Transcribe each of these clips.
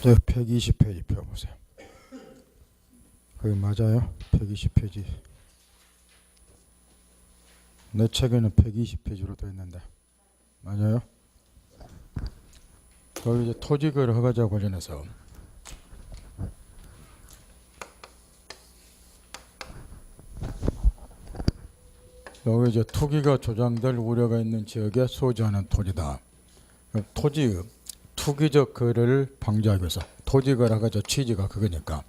저 120페이지 펴보세요. 그게 맞아요? 120페이지. 내 책에는 120페이지로 되어 있는데 맞아요? 거기 이제 토지거래 허가제와 관련해서 여기 이제 투기가 조장될 우려가 있는 지역에 소지하는 토지다. 토지의 투기적 거래를 방지하기 위해서 토지거래 허가제 취지가 그거니까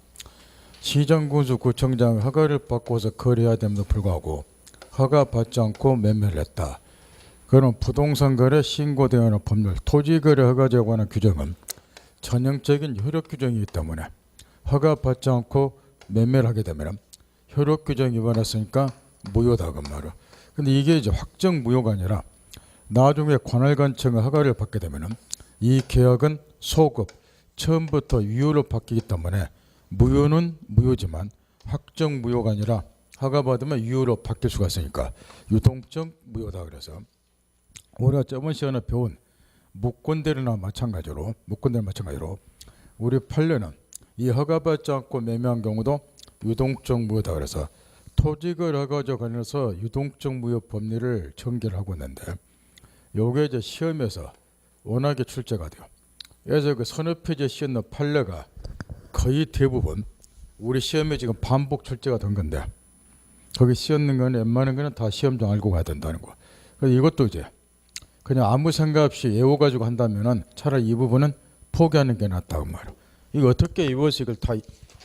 시정군수 구청장 허가를 받고서 거래해야 됨에도 불구하고 허가 받지 않고 매매를 했다. 그럼 부동산 거래 신고되어 있는 법률 토지거래 허가제에 관한 규정은 전형적인 효력 규정이기 때문에 허가 받지 않고 매매를 하게 되면 효력 규정 위반했으니까 무효다 그 말이야. 근데 이게 이제 확정 무효가 아니라 나중에 관할관청의 허가를 받게 되면 이 계약은 소급 처음부터 유효로 바뀌기 때문에 무효는 무효지만 확정 무효가 아니라 허가 받으면 유효로 바뀔 수가 있으니까 유동적 무효다. 그래서 우리가 저번 시간에 배운 무권대리나 마찬가지로 우리 판례는 이 허가받지 않고 매매한 경우도 유동적 무효다. 그래서 토지거래 허가제 관련해서 유동적 무효 법리를 전개를 하고 있는데 요게 이제 시험에서 워낙에 출제가 돼요. 그래서 그 서너 페이지에 씌었는 판례가 거의 대부분 우리 시험에 지금 반복 출제가 된 건데 거기 씌었는 거는 웬만한 거는 다 시험장 알고 가야 된다는 거. 그래서 이것도 이제 그냥 아무 생각 없이 외워가지고 한다면은 차라리 이 부분은 포기하는 게 낫다고 말이야. 이거 어떻게 외워서 이걸 다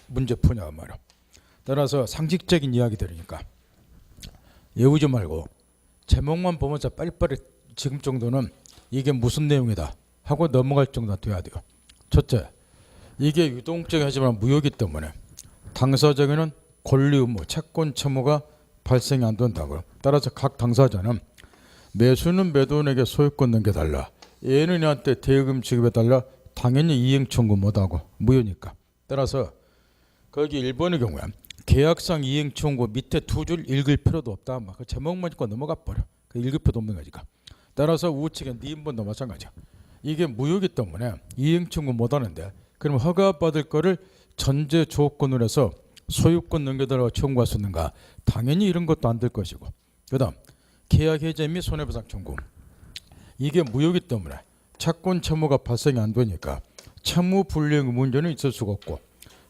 문제 푸냐 말이야. 따라서 상식적인 이야기들이니까 외우지 말고 제목만 보면서 빨리빨리 지금 정도는 이게 무슨 내용이다 하고 넘어갈 정도가 돼야 돼요. 첫째, 이게 유동적이 하지만 무효이기 때문에 당사자에게는 권리 의무, 채권 채무가 발생이 안 된다고요. 따라서 각 당사자는 매수는 매도인에게 소유권 넘겨달라, 얘는 얘한테 대금 지급해달라, 당연히 이행 청구 못하고 무효니까. 따라서 거기 1번의 경우에 계약상 이행 청구 밑에 두 줄 읽을 필요도 없다. 그 제목만 읽고 넘어가 버려. 그 읽을 필요도 없는 거니까. 따라서 우측에 네 번도 마찬가지야. 이게 무효이기 때문에 이행 청구 못하는데 그럼 허가받을 거를 전제 조건으로 해서 소유권 넘겨달라고 청구할 수 있는가? 당연히 이런 것도 안 될 것이고. 그 다음 계약 해제 및 손해배상 청구. 이게 무효이기 때문에 채권 채무가 발생이 안 되니까 채무 불이행 문제는 있을 수가 없고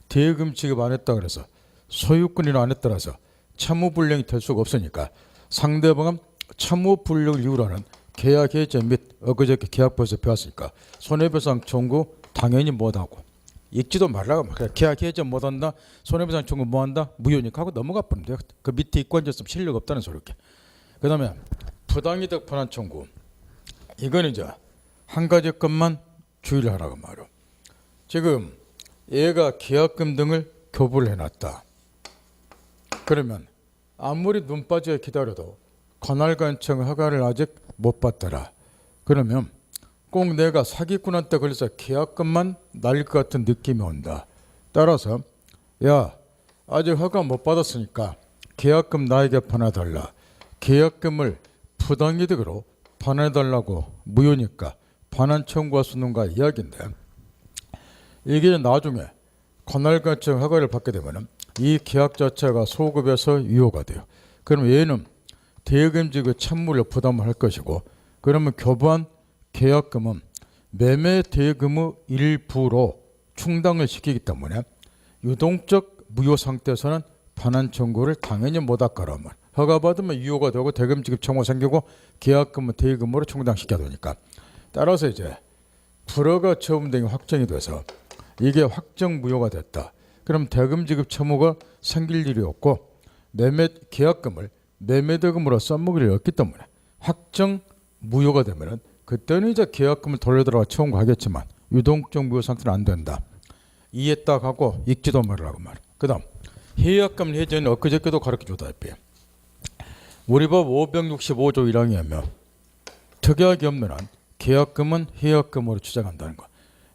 대금 지급 안 했다 그래서 소유권이나 안 했더라서 채무 불이행이 될 수가 없으니까 상대방은 채무 불이행을 이유로 하는 계약 해제 및 엊그저께 계약서에서 배웠으니까 손해배상 청구 당연히 못하고 읽지도 말라고. 계약 해제 못한다, 손해배상 청구 못한다, 무효니까 하고 넘어가 버리면 돼요. 그 밑에 입고 앉았으면 실력 없다는 소리게. 그 다음에 부당이득 반환 청구. 이건 이제 한 가지 것만 주의를 하라고 말이야. 지금 얘가 계약금 등을 교부를 해놨다. 그러면 아무리 눈 빠지게 기다려도 관할관청 허가를 아직 못 받더라. 그러면 꼭 내가 사기꾼한테 걸려서 계약금만 날릴 것 같은 느낌이 온다. 따라서 야, 아직 허가 못 받았으니까 계약금 나에게 반환해달라. 계약금을 부당이득으로 반환해달라고 무효니까 반환 청구할 수 있는가 이야기인데 이게 나중에 관할관청 허가를 받게 되면 이 계약 자체가 소급해서 유효가 돼요. 그럼 얘는 대금지급 채무를 부담을 할 것이고 그러면 교부한 계약금은 매매 대금의 일부로 충당을 시키기 때문에 유동적 무효 상태에서는 반환 청구를 당연히 못할 거라면 허가받으면 유효가 되고 대금 지급 청구 생기고 계약금은 대금으로 충당시켜야 되니까 따라서 이제 불허가 처분 등이 확정이 돼서 이게 확정 무효가 됐다. 그럼 대금 지급 채무가 생길 일이 없고 매매 계약금을 매매 대금으로 써먹을 일이 없기 때문에 확정 무효가 되면은 그때는 이제 계약금을 돌려들어가 청구하겠지만 유동적 무효 상태는 안 된다. 이해했다 하고 읽지도 말라고 말이야. 그 다음 해약금 해제는 엊그저께도 가르쳐줬다. 우리 법 565조 1항에 하면 특약이 없는 한 계약금은 해약금으로 추정한다는 거.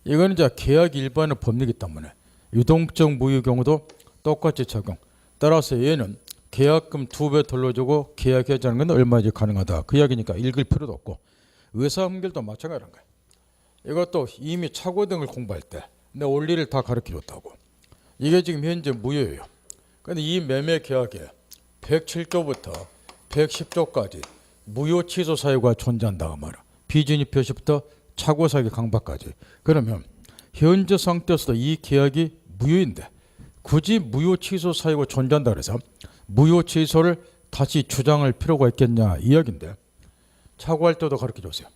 이건 이제 계약 일반의 법리이기 때문에 유동적 무효 경우도 똑같이 적용. 따라서 얘는 계약금 2배 돌려주고 계약 해제하는 건 얼마든지 가능하다. 그 이야기니까 읽을 필요도 없고 의사判결도 마찬가지인 거예요. 이것도 이미 착오 등을 공부할 때 내 원리를 다 가르쳐 줬다고. 이게 지금 현재 무효예요. 근데 이 매매 계약에 107조부터 110조까지 무효 취소 사유가 존재한다고 말이야. 비준입 표시부터 차고 사기 강박까지. 그러면 현재 상태에서도 이 계약이 무효인데 굳이 무효 취소 사유가 존재한다 그래서 무효 취소를 다시 주장할 필요가 있겠냐 이야기인데, 차고할 때도 가르쳐 줬어요.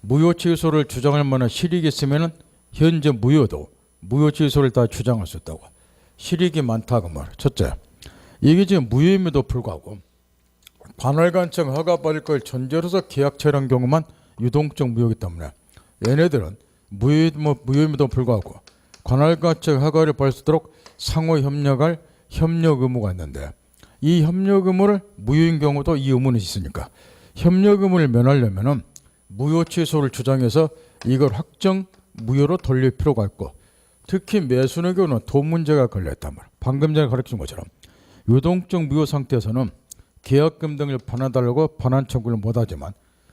무효 취소를 주장할 만한 실익이 있으면 현재 무효도 무효 취소를 다 주장할 수 있다고. 실익이 많다고 말이야. 첫째, 이게 지금 무효임에도 불구하고 관할관청 허가받을 걸 전제로서 계약 체결한 경우만 유동적 무효이기 때문에 얘네들은 무효임에도 불구하고 관할관청 허가를 받을 수 있도록 상호 협력할 협력 의무가 있는데, 이 협력 의무를 무효인 경우도 이 의무는 있으니까 협력 의무를 면하려면은 무효 취소를 주장해서 이걸 확정 무효로 돌릴 필요가 있고, 특히 매수의 경우는 돈 문제가 걸려있단 말이야. 방금 전에 가르친 것처럼 유동적 무효 상태에서는 계약금 등을 반환달라고 반환 청구를 못하지만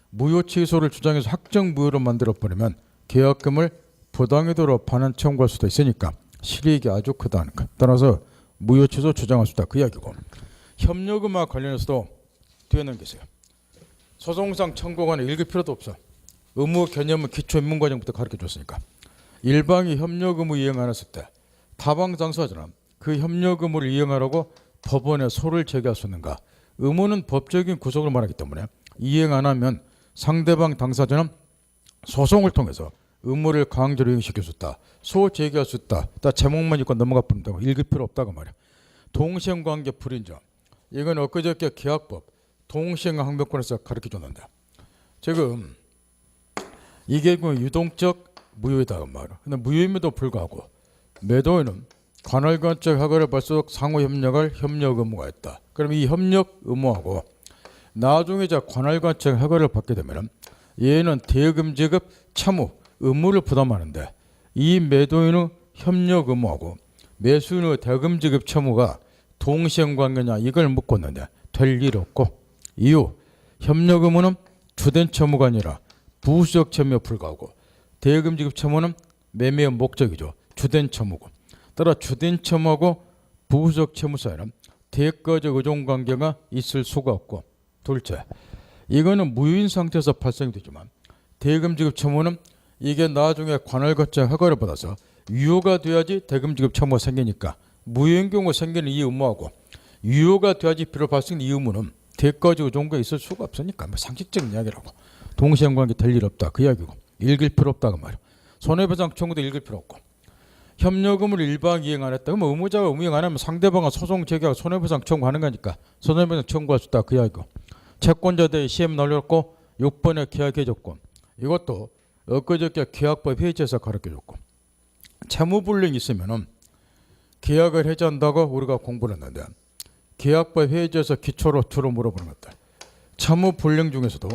무효 취소를 주장해서 확정 무효로 만들어버리면 계약금을 부당이도로 반환 청구할 수도 있으니까 실익이 아주 크다는 것. 따라서 무효 취소 주장할 수 있다 그 이야기고, 협력음과 관련해서도 뒤에 넘기세요. 소송상 청구관에 읽을 필요도 없어. 의무 개념은 기초 입문과정부터 가르쳐 줬으니까. 일방이 협력 의무 이행 안 했을 때 타방 당사자는 그 협력 의무를 이행하라고 법원에 소를 제기할 수 있는가? 의무는 법적인 구속을 말하기 때문에 이행 안 하면 상대방 당사자는 소송을 통해서 의무를 강제로 이행시킬 수 있다. 소 제기할 수 있다. 다 제목만 읽고 넘어가 버리면 되고 읽을 필요 없다고 말이야. 동시행관계 불인정. 이건 엊그저께 계약법 동시행 항변권에서 가르쳐 줬는데, 지금 이게 유동적 무효이다 말이야. 근데 무효임에도 불구하고 매도인은 관할관청 허가를 받을수록 상호 협력할 협력 의무가 있다. 그럼 이 협력 의무하고 나중에 관할관청 허가를 받게 되면 얘는 대금 지급 채무 의무를 부담하는데, 이 매도인의 협력 의무하고 매수인의 대금 지급 채무가 동시행관계냐 이걸 묻고 있는데 될 일 없고, 이유 협력 의무는 주된 채무가 아니라 부수적 채무에 불과하고 대금 지급 채무는 매매의 목적이죠. 주된 채무고, 따라 주된 채무하고 부수적 채무 사이는 대가적 의존관계가 있을 수가 없고, 둘째, 이거는 무효인 상태에서 발생이 되지만 대금 지급 채무는 이게 나중에 관할관청 허가를 받아서 유효가 돼야지 대금 지급 채무가 생기니까 무효인 경우 생기는 이 의무하고 유효가 돼야지 비로 발생된 이 의무는 대가적 의존관계가 있을 수가 없으니까 상식적인 이야기라고. 동시행관계 될 일 없다 그 이야기고, 읽을 필요 없다고 말이야. 손해배상 청구도 읽을 필요 없고, 협력 의무를 일방 이행 안 했다 그러면 의무자가 의무 이행 안 하면 상대방은 소송 제기하고 손해배상 청구하는 거니까 손해배상 청구할 수 있다 그 이야기고, 채권자 대의 시험 날렸고 6번에 계약해줬고, 이것도 엊그저께 계약법 회의체에서 가르쳐줬고, 채무불이익이 있으면은 계약을 해지한다고 우리가 공부를 했는데, 계약법 회의체에서 기초로 주로 물어보는 것들, 채무불이익 중에서도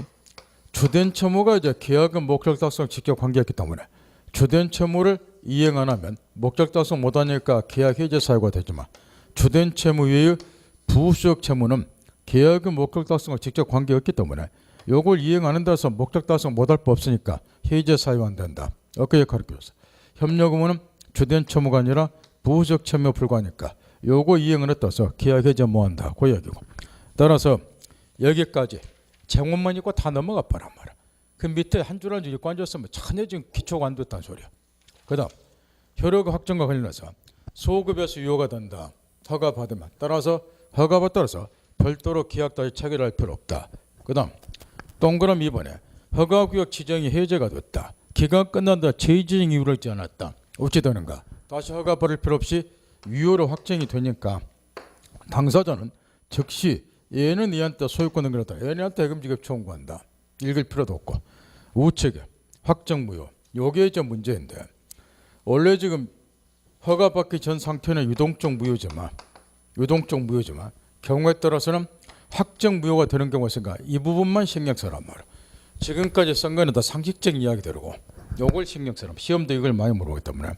주된 채무가 이제 계약은 목적 달성 직접 관계했기 때문에 주된 채무를 이행 안 하면 목적 달성 못하니까 계약 해지 사유가 되지만, 주된 채무 외의 부수적 채무는 계약은 목적 달성과 직접 관계였기 때문에 요걸 이행 안 한다 해서 목적 달성 못할 법 없으니까 해지 사유 안 된다. 어떻게 가르쳐줬어. 협력 의무는 주된 채무가 아니라 부수적 채무에 불과하니까 요거 이행을 했다 해서 계약 해지 뭐 한다 그 이야기고, 따라서 여기까지 제목만 읽고 다 넘어가 버란 말이야. 그 밑에 한 줄 한 줄 읽고 앉았으면 전혀 지금 기초가 안 됐다는 소리야. 그 다음 효력 확정과 관련해서 소급에서 유효가 된다. 허가 받으면 따라서 허가받 따라서 별도로 계약 다시 체결할 필요 없다. 그 다음 동그라미 2번에 허가구역 지정이 해제가 됐다. 기간 끝난다. 재지정 이유를 있지 않았다. 어찌 되는가? 다시 허가 받을 필요 없이 유효로 확정이 되니까 당사자는 즉시 얘는 얘한테 소유권을 그렸다. 얘네한테 대금 지급 청구한다. 읽을 필요도 없고, 우측에 확정 무효. 요게 이제 문제인데, 원래 지금 허가받기 전 상태는 유동적 무효지만 경우에 따라서는 확정 무효가 되는 경우가 있으니까 이 부분만 신경 쓰란 말이야. 지금까지 쓴 거는 다 상식적인 이야기대로고 요걸 신경 쓰라. 시험도 이걸 많이 물어보기 때문에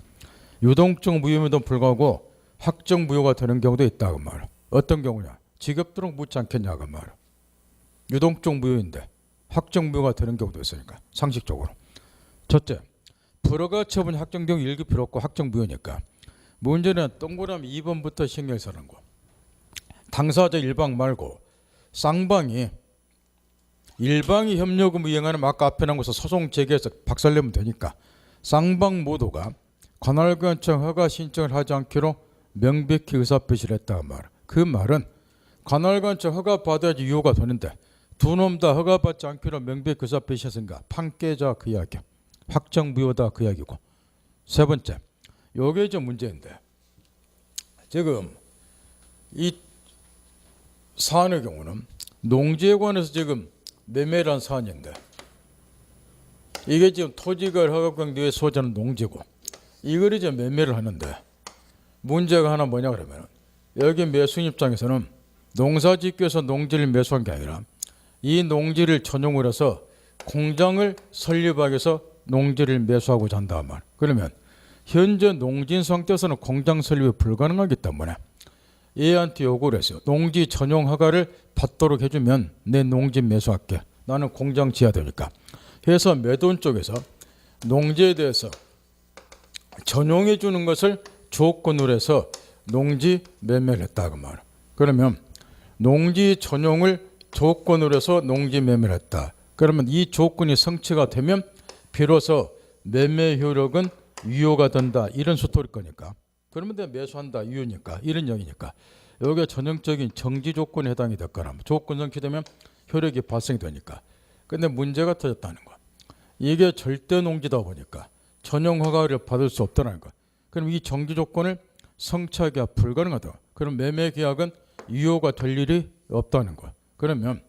유동적 무효임에도 불구하고 확정 무효가 되는 경우도 있다고 말이야. 어떤 경우냐? 지겹도록 묻지 않겠냐고 말이야. 유동적 무효인데 확정 무효가 되는 경우도 있으니까 상식적으로. 첫째, 불허가 처분 확정적 일기 필요 없고 확정무효니까 문제는 동그라미 2번부터 신경 쓰는 거. 당사자 일방 말고 쌍방이 일방이 협력금 이행하는 아까 앞에 나온 것을 소송 제기해서 박살내면 되니까 쌍방 모두가 관할관청 허가 신청을 하지 않기로 명백히 의사표시를 했다고 말. 그 말은 관할관청 허가 받아야지 유효가 되는데 두 놈 다 허가받지 않기로 명백히 의사표시했으니까 판깨자 그 이야기야. 확정무효다 그 이야기고. 세 번째, 요게 좀 문제인데 지금 이 사안의 경우는 농지에 관해서 지금 매매를 한 사안인데 이게 지금 토지가 허가권의 소재는 농지고 이걸 이제 매매를 하는데 문제가 하나 뭐냐 그러면 여기 매수인 입장에서는 농사짓기에서 농지를 매수한 게 아니라 이 농지를 전용을 해서 공장을 설립하기 위해서 농지를 매수하고자 한다 말. 그러면 현재 농지인 상태에서는 공장 설립이 불가능하기 때문에 얘한테 요구를 했어요. 농지 전용 허가를 받도록 해주면 내 농지 매수할게. 나는 공장 지어야 되니까. 해서 매도인 쪽에서 농지에 대해서 전용해 주는 것을 조건으로 해서 농지 매매를 했다고 말. 그러면 농지 전용을 조건으로 해서 농지 매매를 했다. 그러면 이 조건이 성취가 되면 비로소 매매 효력은 유효가 된다. 이런 스토리일 거니까. 그러면 내가 매수한다. 유효니까. 이런 얘기니까. 여기에 전형적인 정지 조건에 해당이 될 거라. 조건 성취되면 효력이 발생이 되니까. 근데 문제가 터졌다는 거야. 이게 절대 농지다 보니까 전용 허가를 받을 수 없다는 거야. 그럼 이 정지 조건을 성취하기가 불가능하다. 그럼 매매 계약은 유효가 될 일이 없다는 거야. 그러면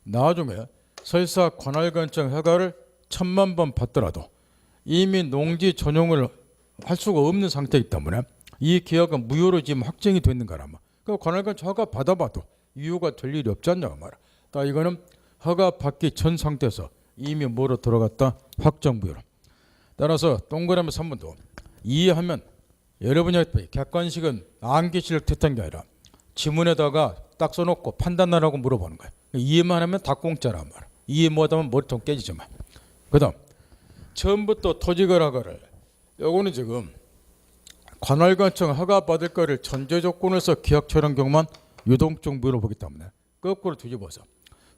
나중에 설사 관할관청 허가를 1000만 번 받더라도 이미 농지 전용을 할 수가 없는 상태이기 때문에 이 계약은 무효로 지금 확정이 되는 거라마. 그 관할관청 허가 받아봐도 유효가 될 일이 없지 않냐고 말이야. 다 이거는 허가 받기 전 상태에서 이미 뭐로 들어갔다? 확정무효로. 따라서 동그라미 3번도 이해하면 여러분이 객관식은 암기실력 tes트한 게 아니라 지문에다가 딱 써놓고 판단하라고 물어보는 거야. 이해만 하면 다 공짜란 말이야. 이해 못하면 머리통 깨지지만. 그 다음 처음부터 토지거래를 요거는 지금 관할관청 허가 받을 거를 전제 조건에서 계약 처리한 경우만 유동적 무효로 보기 때문에 거꾸로 뒤집어서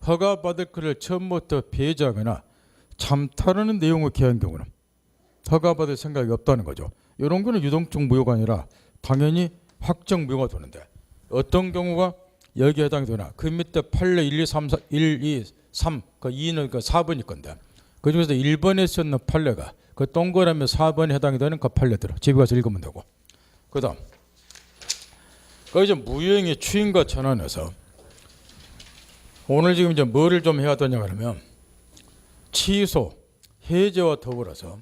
허가 받을 거를 처음부터 배제하거나 잠탈하는 내용을 계약한 경우는 허가 받을 생각이 없다는 거죠. 이런 거는 유동적 무효가 아니라 당연히 확정 무효가 되는데 어떤 경우가 여기에 해당이 되나? 그 밑에 판례 1, 2, 3, 4, 1, 2, 3, 그 2는 그 4번일 건데 그 중에서 1번에 쓰는 판례가 그 동그라미 4번에 해당이 되는 그 판례들 집에 가서 읽으면 되고 그 다음 그 이제 무효행위 추인과 전환해서 오늘 지금 이제 뭐를 좀 해야 되냐 그러면 취소, 해제와 더불어서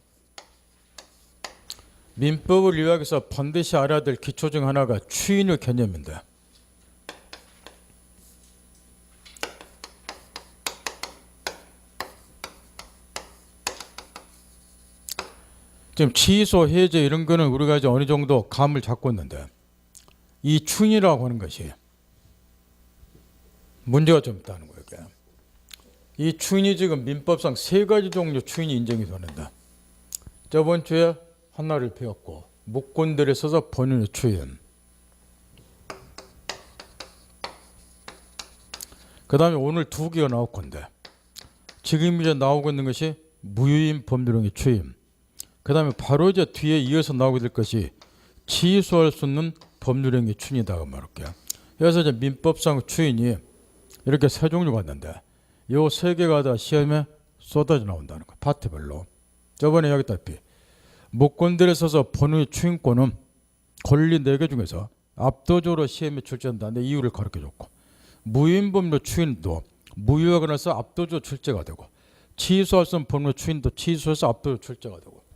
민법을 이해하기위해서 반드시 알아야 될 기초 중 하나가 추인의 개념인데 지금 취소, 해제 이런 거는 우리가 이제 어느 정도 감을 잡고 있는데 이 추인이라고 하는 것이 문제가 좀 있다는 거예요. 이 추인이 지금 민법상 3가지 종류 추인이 인정이 되는데 저번 주에 하나를 배웠고 무권들에 써서 본인의 추인 그 다음에 오늘 2개가 나올 건데 지금 이제 나오고 있는 것이 무효인 법률행위 추인 그 다음에 바로 이제 뒤에 이어서 나오게 될 것이 취소할 수 없는 법률행위 추인이라고 말할게요. 그래서 이제 민법상 추인이 이렇게 3종류가 있는데 요 3개가 다 시험에 쏟아져 나온다는 거예요. 파트별로. 저번에 이야기했다시피 무권들에 써서 본의 추인권은 권리 4개 중에서 압도적으로 시험에 출제한다. 내 이유를 가르쳐줬고 무효인 법률 추인도 무효하거나 해서 압도적으로 출제가 되고 취소할 수 없는 법률 추인도 취소해서 압도적으로 출제가 되고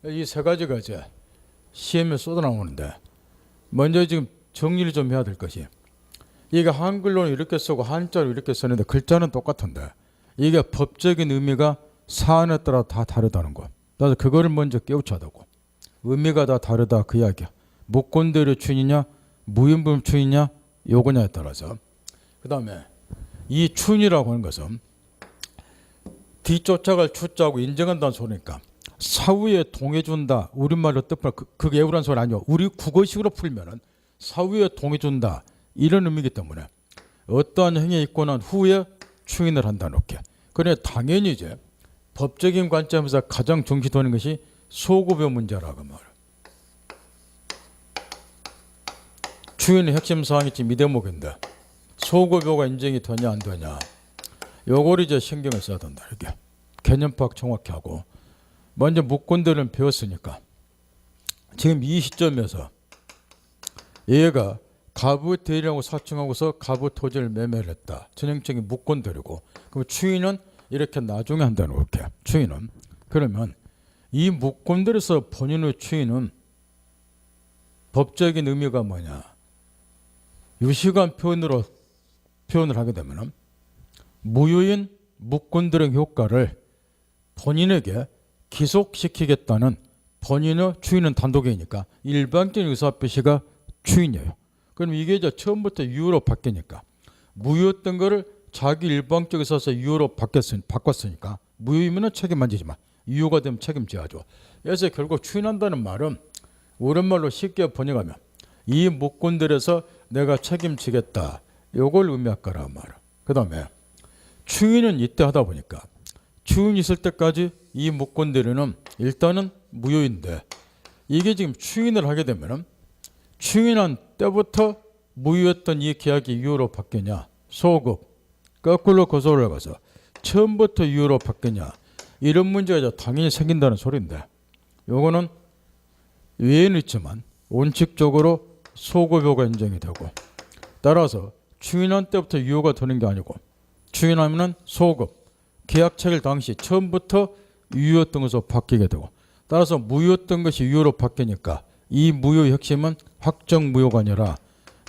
이 3가지가 이제 시험에 쏟아 나오는데 먼저 지금 정리를 좀 해야 될 것이 이게 한글로는 이렇게 쓰고 한자로 이렇게 쓰는데 글자는 똑같은데 이게 법적인 의미가 사안에 따라 다 다르다는 거. 그래서 그거를 먼저 깨우쳐야 되고 의미가 다 다르다 그 이야기야. 무권대로 추인이냐 무인범 추인이냐 요거냐에 따라서 그 다음에 이 추인이라고 하는 것은 뒤쫓아갈 추자하고 인정한다는 소리니까 사후에 동해준다. 우리말로 뜻하면 그게 애우란 소리 아니요. 우리 국어식으로 풀면은 사후에 동해준다. 이런 의미이기 때문에 어떠한 행위에 있고 난 후에 추인을 한다. 이렇게. 그래 당연히 이제 법적인 관점에서 가장 중시되는 것이 소급의 문제라고 말해요. 추인의 핵심 사항이 지금 이 대목인데 소급여가 인정이 되냐 안 되냐 요걸 이제 신경을 써야 된다. 이렇게 개념 파악 정확히 하고 먼저 묵건들은 배웠으니까 지금 이 시점에서 얘가 가부 대리라고 사칭하고서 가부 토지를 매매를 했다. 전형적인 묵건들이고 그럼 추인은 이렇게 나중에 한다는 이렇게 추인은 그러면 이 묵건들에서 본인의 추인은 법적인 의미가 뭐냐? 유시간 표현을 하게 되면 무효인 묵건들의 효과를 본인에게 기속시키겠다는 본인의 추인은 단독이니까 일방적인 의사표시가 추인이에요. 그럼 이게 이제 처음부터 유효로 바뀌니까 무효였던 거를 자기 일방적에 있어서 유효로 바꿨으니까 무효이면 책임 안 지지만 유효가 되면 책임져야죠. 그래서 결국 추인한다는 말은 오랜말로 쉽게 번역하면 이 묵건들에서 내가 책임지겠다. 요걸 의미할 거란 말이야. 그 다음에 추인은 이때 하다 보니까 추인이 있을 때까지 이 묵건들은 일단은 무효인데 이게 지금 추인을 하게 되면 추인한 때부터 무효였던 이 계약이 유효로 바뀌냐 소급 거꾸로 고소를 해가서 처음부터 유효로 바뀌냐 이런 문제가 당연히 생긴다는 소리인데 요거는 외에는 있지만 원칙적으로 소급효가 인정이 되고 따라서 추인한 때부터 유효가 되는 게 아니고 추인하면 소급 계약 체결 당시 처음부터 유효였던 것으로 바뀌게 되고 따라서 무효였던 것이 유효로 바뀌니까 이 무효의 핵심은 확정 무효가 아니라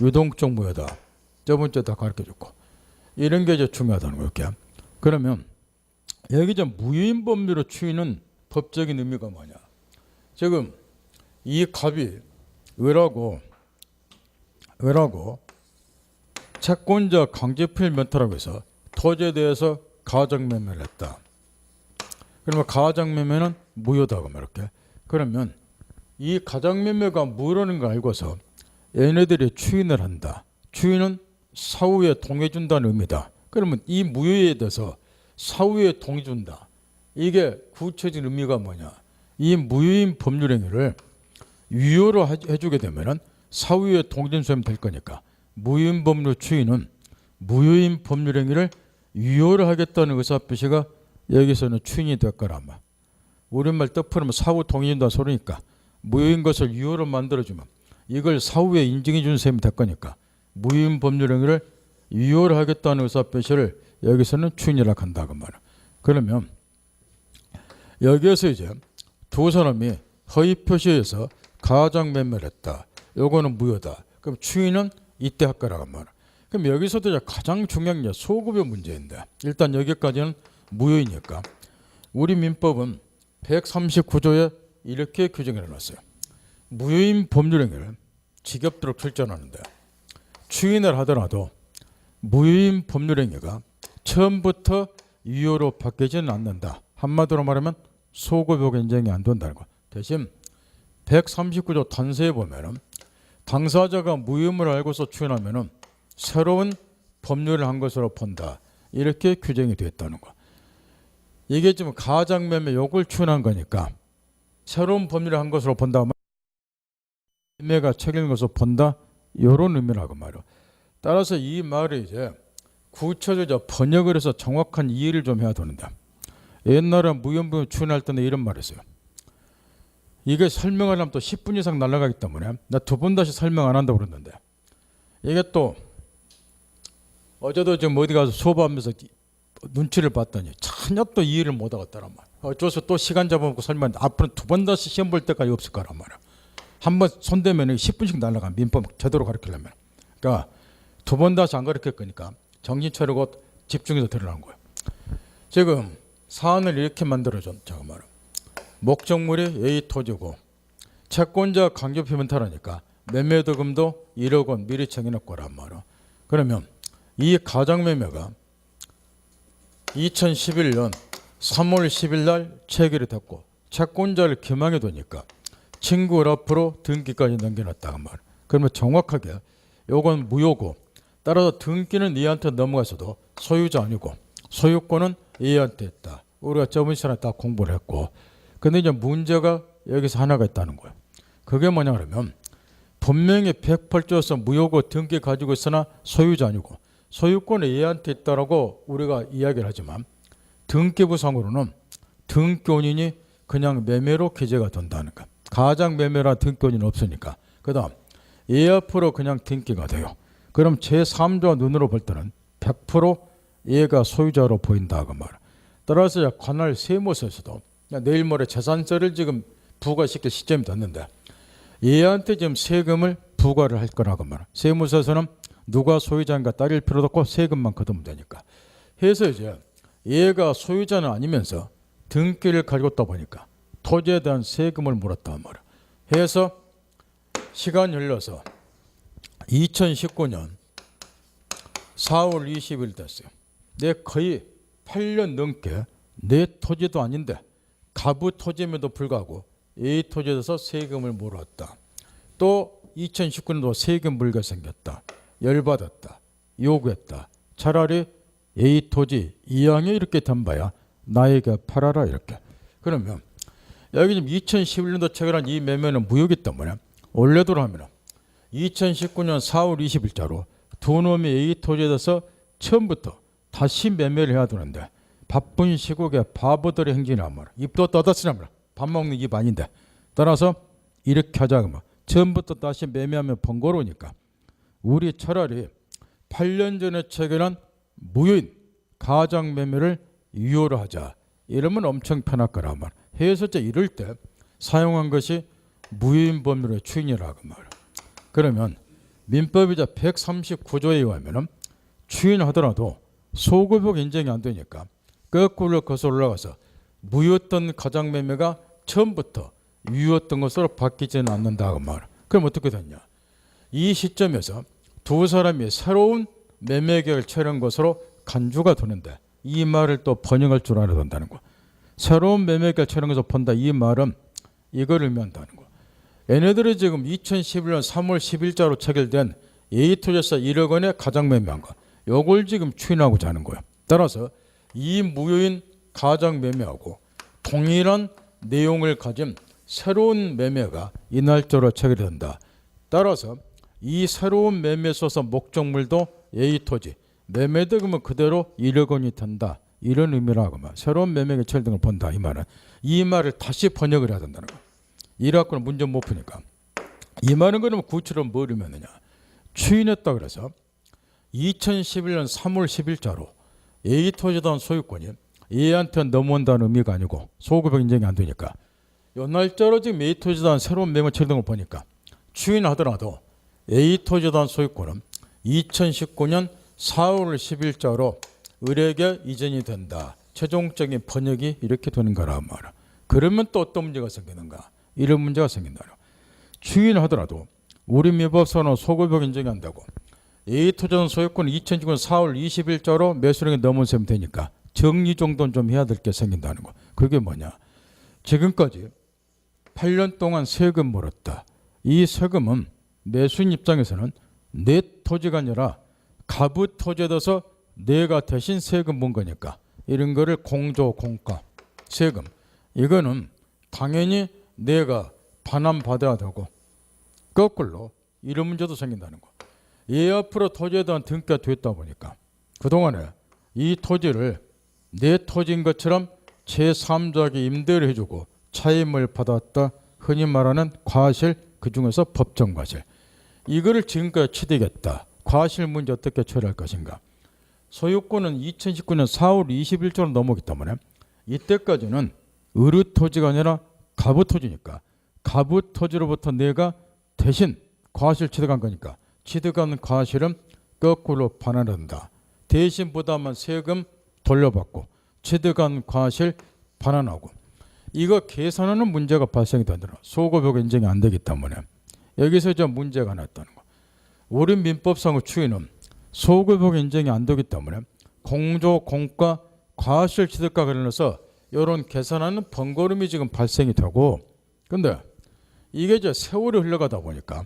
유동적 무효다. 저번 주에 다 가르쳐줬고 이런 게 이제 중요하다는 거예요. 그러면 여기 이제 무효인 법률의 추인은 법적인 의미가 뭐냐? 지금 이 갑이 왜라고 채권자 강제필 면탈하고 해서 토지에 대해서 가정매매를 했다. 그러면 가정매매는 무효다고 이렇게. 그러면 이 가정매매가 무효라는 걸 알고서 얘네들이 추인을 한다. 추인은 사후에 동해준다는 의미다. 그러면 이 무효에 대해서 사후에 동해준다. 이게 구체적인 의미가 뭐냐? 이 무효인 법률행위를 유효로 해주게 되면은 사후에 동해준 될 거니까 무효인 법률 추인은 무효인 법률행위를 유효로 하겠다는 의사표시가 여기서는 추인이 될 거란 말. 우리말 뜻풀으면 사후 동해준다 소리니까 무효인 것을 유효로 만들어주면 이걸 사후에 인정해 주는 셈이 될 거니까 무효인 법률행위를 유효로 하겠다는 의사표시를 여기서는 추인이라고 한다고 말이야. 그러면 여기에서 이제 두 사람이 허위 표시에서 가정매매를 했다. 요거는 무효다. 그럼 추인은 이때 할 거라고 말이야. 그럼 여기서도 이제 가장 중요한 게 소급의 문제인데 일단 여기까지는 무효이니까 우리 민법은 139조에 이렇게 규정을 해놨어요. 무효인 법률행위를 지겹도록 출전하는데 추인을 하더라도 무효인 법률행위가 처음부터 유효로 바뀌지는 않는다. 한마디로 말하면 소급효과 인정이 안 된다는 거. 대신 139조 단서에 보면은 당사자가 무효임을 알고서 추인하면은 새로운 법률을 한 것으로 본다. 이렇게 규정이 되어 있다는 거. 이게 지금 가장매매 요걸 추인한 거니까 새로운 법률을 한 것으로 본다. 매매가 책임인 것으로 본다. 이런 의미라고 말이야. 따라서 이 말이 이제 구체적으로 번역을 해서 정확한 이해를 좀 해야 되는데 옛날에 무효인법을 추인할 때는 이런 말을 했어요. 이게 설명하려면 또 10분 이상 날아가기 때문에 나 두 번 다시 설명 안 한다고 그랬는데 이게 또 어제도 지금 어디 가서 수업하면서 눈치를 봤더니 전혀 또 이해를 못 하겠다란 말이야. 어쩌서 또 시간 잡아먹고 설명하는데 앞으로는 두 번 다시 시험 볼 때까지 없을 거란 말이야. 한번 손대면 10분씩 날아가 민법 제대로 가르치려면. 그러니까 두 번 다시 안 가르칠 거니까 정신 차리고 집중해서 들으라는 거예요. 지금 사안을 이렇게 만들어줬죠. 말은 목적물이 A 토지고 채권자 강제표 면탈하니까 매매도금도 1억 원 미리 정해놓고란 말이야. 그러면 이 가장매매가 2011년 3월 10일 날 체결이 됐고 채권자를 기망해 두니까 친구 앞으로 등기까지 넘겨놨다가 말이야. 그러면 정확하게 요건 무효고, 따라서 등기는 얘한테 넘어가서도 소유자 아니고 소유권은 얘한테 있다. 우리가 저번 시간에 다 공부를 했고, 근데 이제 문제가 여기서 하나가 있다는 거예요. 그게 뭐냐 그러면 분명히 108조에서 무효고 등기 가지고 있으나 소유자 아니고 소유권이 얘한테 있다라고 우리가 이야기를 하지만 등기부상으로는 등기원인이 그냥 매매로 기재가 된다는 거. 가장 매매라 등기원인은 없으니까. 그 다음 얘 앞으로 그냥 등기가 돼요. 그럼 제3자 눈으로 볼 때는 100% 얘가 소유자로 보인다 그 말. 따라서 관할 세무서에서도 내일 모레 재산세를 지금 부과시킬 시점이 됐는데 얘한테 지금 세금을 부과를 할 거라고 말. 세무서에서는 누가 소유자인가 따질 필요도 없고 세금만 걷으면 되니까. 해서 이제 얘가 소유자는 아니면서 등기를 가지고 있다 보니까 토지에 대한 세금을 물었단 말이야. 해서 시간이 흘러서 2019년 4월 20일 됐어요. 내 거의 8년 넘게 내 토지도 아닌데 가부 토지임에도 불구하고 A 토지에 대해서 세금을 물었다. 또 2019년도 세금 물게 생겼다. 열받았다. 요구했다. 차라리 A 토지 이왕에 이렇게 담봐야 나에게 팔아라 이렇게. 그러면 여기 지금 2011년도 체결한 이 매매는 무효이기 때문에 원래대로 하면 2019년 4월 20일자로 두 놈이 A 토지에 대해서 처음부터 다시 매매를 해야 되는데 바쁜 시국에 바보들의 행진이란 말이야. 입도 떠다쓰란 말이야. 밥 먹는 입 아닌데. 따라서 이렇게 하자고 뭐. 처음부터 다시 매매하면 번거로우니까 우리 차라리 8년 전에 체결한 무효인 가장 매매를 유효로 하자. 이러면 엄청 편할 거란 말이야. 해서제 이럴 때 사용한 것이 무효인 법률의 추인이라고 말이야. 그러면 민법이자 139조에 의하면 추인하더라도 소급역 인정이 안 되니까 거꾸로 거슬러 올라가서 무효였던 가장매매가 처음부터 유효였던 것으로 바뀌지는 않는다고 말이야. 그럼 어떻게 됐냐? 이 시점에서 두 사람이 새로운 매매계약을 체결한 것으로 간주가 되는데 이 말을 또 번역할 줄 알아야 된다는 거야. 새로운 매매계약을 체결한 것으로 본다. 이 말은 이걸 의미한다는 거야. 얘네들이 지금 2011년 3월 10일자로 체결된 A토지에서 1억 원의 가장매매한 거. 요걸 지금 추인하고자 하는 거야. 따라서 이 무효인 가장매매하고 동일한 내용을 가진 새로운 매매가 이 날짜로 체결이 된다. 따라서 이 새로운 매매에 있어서 목적물도 A토지, 매매대금은 그대로 1억 원이 된다. 이런 의미라고 말. 새로운 매매가 체결된 걸 본다. 이 말은. 이 말을 다시 번역을 해야 된다는 거야. 이라고는 문제 못 푸니까. 이 말은 그러면 구체로 뭘 의미하느냐. 추인했다 그래서 2011년 3월 10일자로 A토지단 소유권이 A한테 넘어온다는 의미가 아니고 소급역 인정이 안 되니까 요 날짜로 지금 A토지단 새로운 매매 체결된 걸 보니까 추인하더라도 A토지단 소유권은 2019년 4월 10일자로 을에게 이전이 된다. 최종적인 번역이 이렇게 되는 거란 말이야. 그러면 또 어떤 문제가 생기는가? 이런 문제가 생긴다. 추인하더라도 우리 민법상은 소급역 인정이 안 되고 A토지단 소유권 2019년 4월 20일자로 매수령이 넘은 셈이 되니까 정리 정도는 좀 해야 될 게 생긴다는 거. 그게 뭐냐? 지금까지 8년 동안 세금 물었다. 이 세금은 매수인 입장에서는 내 토지가 아니라 가부 토지에 대해서 내가 대신 세금 본 거니까 이런 거를 공조 공가 세금 이거는 당연히 내가 반환받아야 되고 거꾸로 이런 문제도 생긴다는 거. 얘 앞으로 토지에 대한 등기가 됐다 보니까 그동안에 이 토지를 내 토지인 것처럼 제3자에게 임대를 해주고 차임을 받았다. 흔히 말하는 과실, 그중에서 법정 과실. 이거를 지금까지 취득했다. 과실 문제 어떻게 처리할 것인가. 소유권은 2019년 4월 21일로 넘어오기 때문에 이때까지는 의류 토지가 아니라 가부 토지니까 가부 토지로부터 내가 대신 과실 취득한 거니까 취득한 과실은 거꾸로 반환한다. 대신 부담한 세금 돌려받고 취득한 과실 반환하고 이거 계산하는 문제가 발생이 되더라. 소급역 인정이 안 되기 때문에 여기서 이제 문제가 났다는 거. 우리 민법상의 추인은 소급역 인정이 안 되기 때문에 공조 공가 과실 취득과 관련해서 이런 계산하는 번거로움이 지금 발생이 되고, 근데 이게 이제 세월이 흘러가다 보니까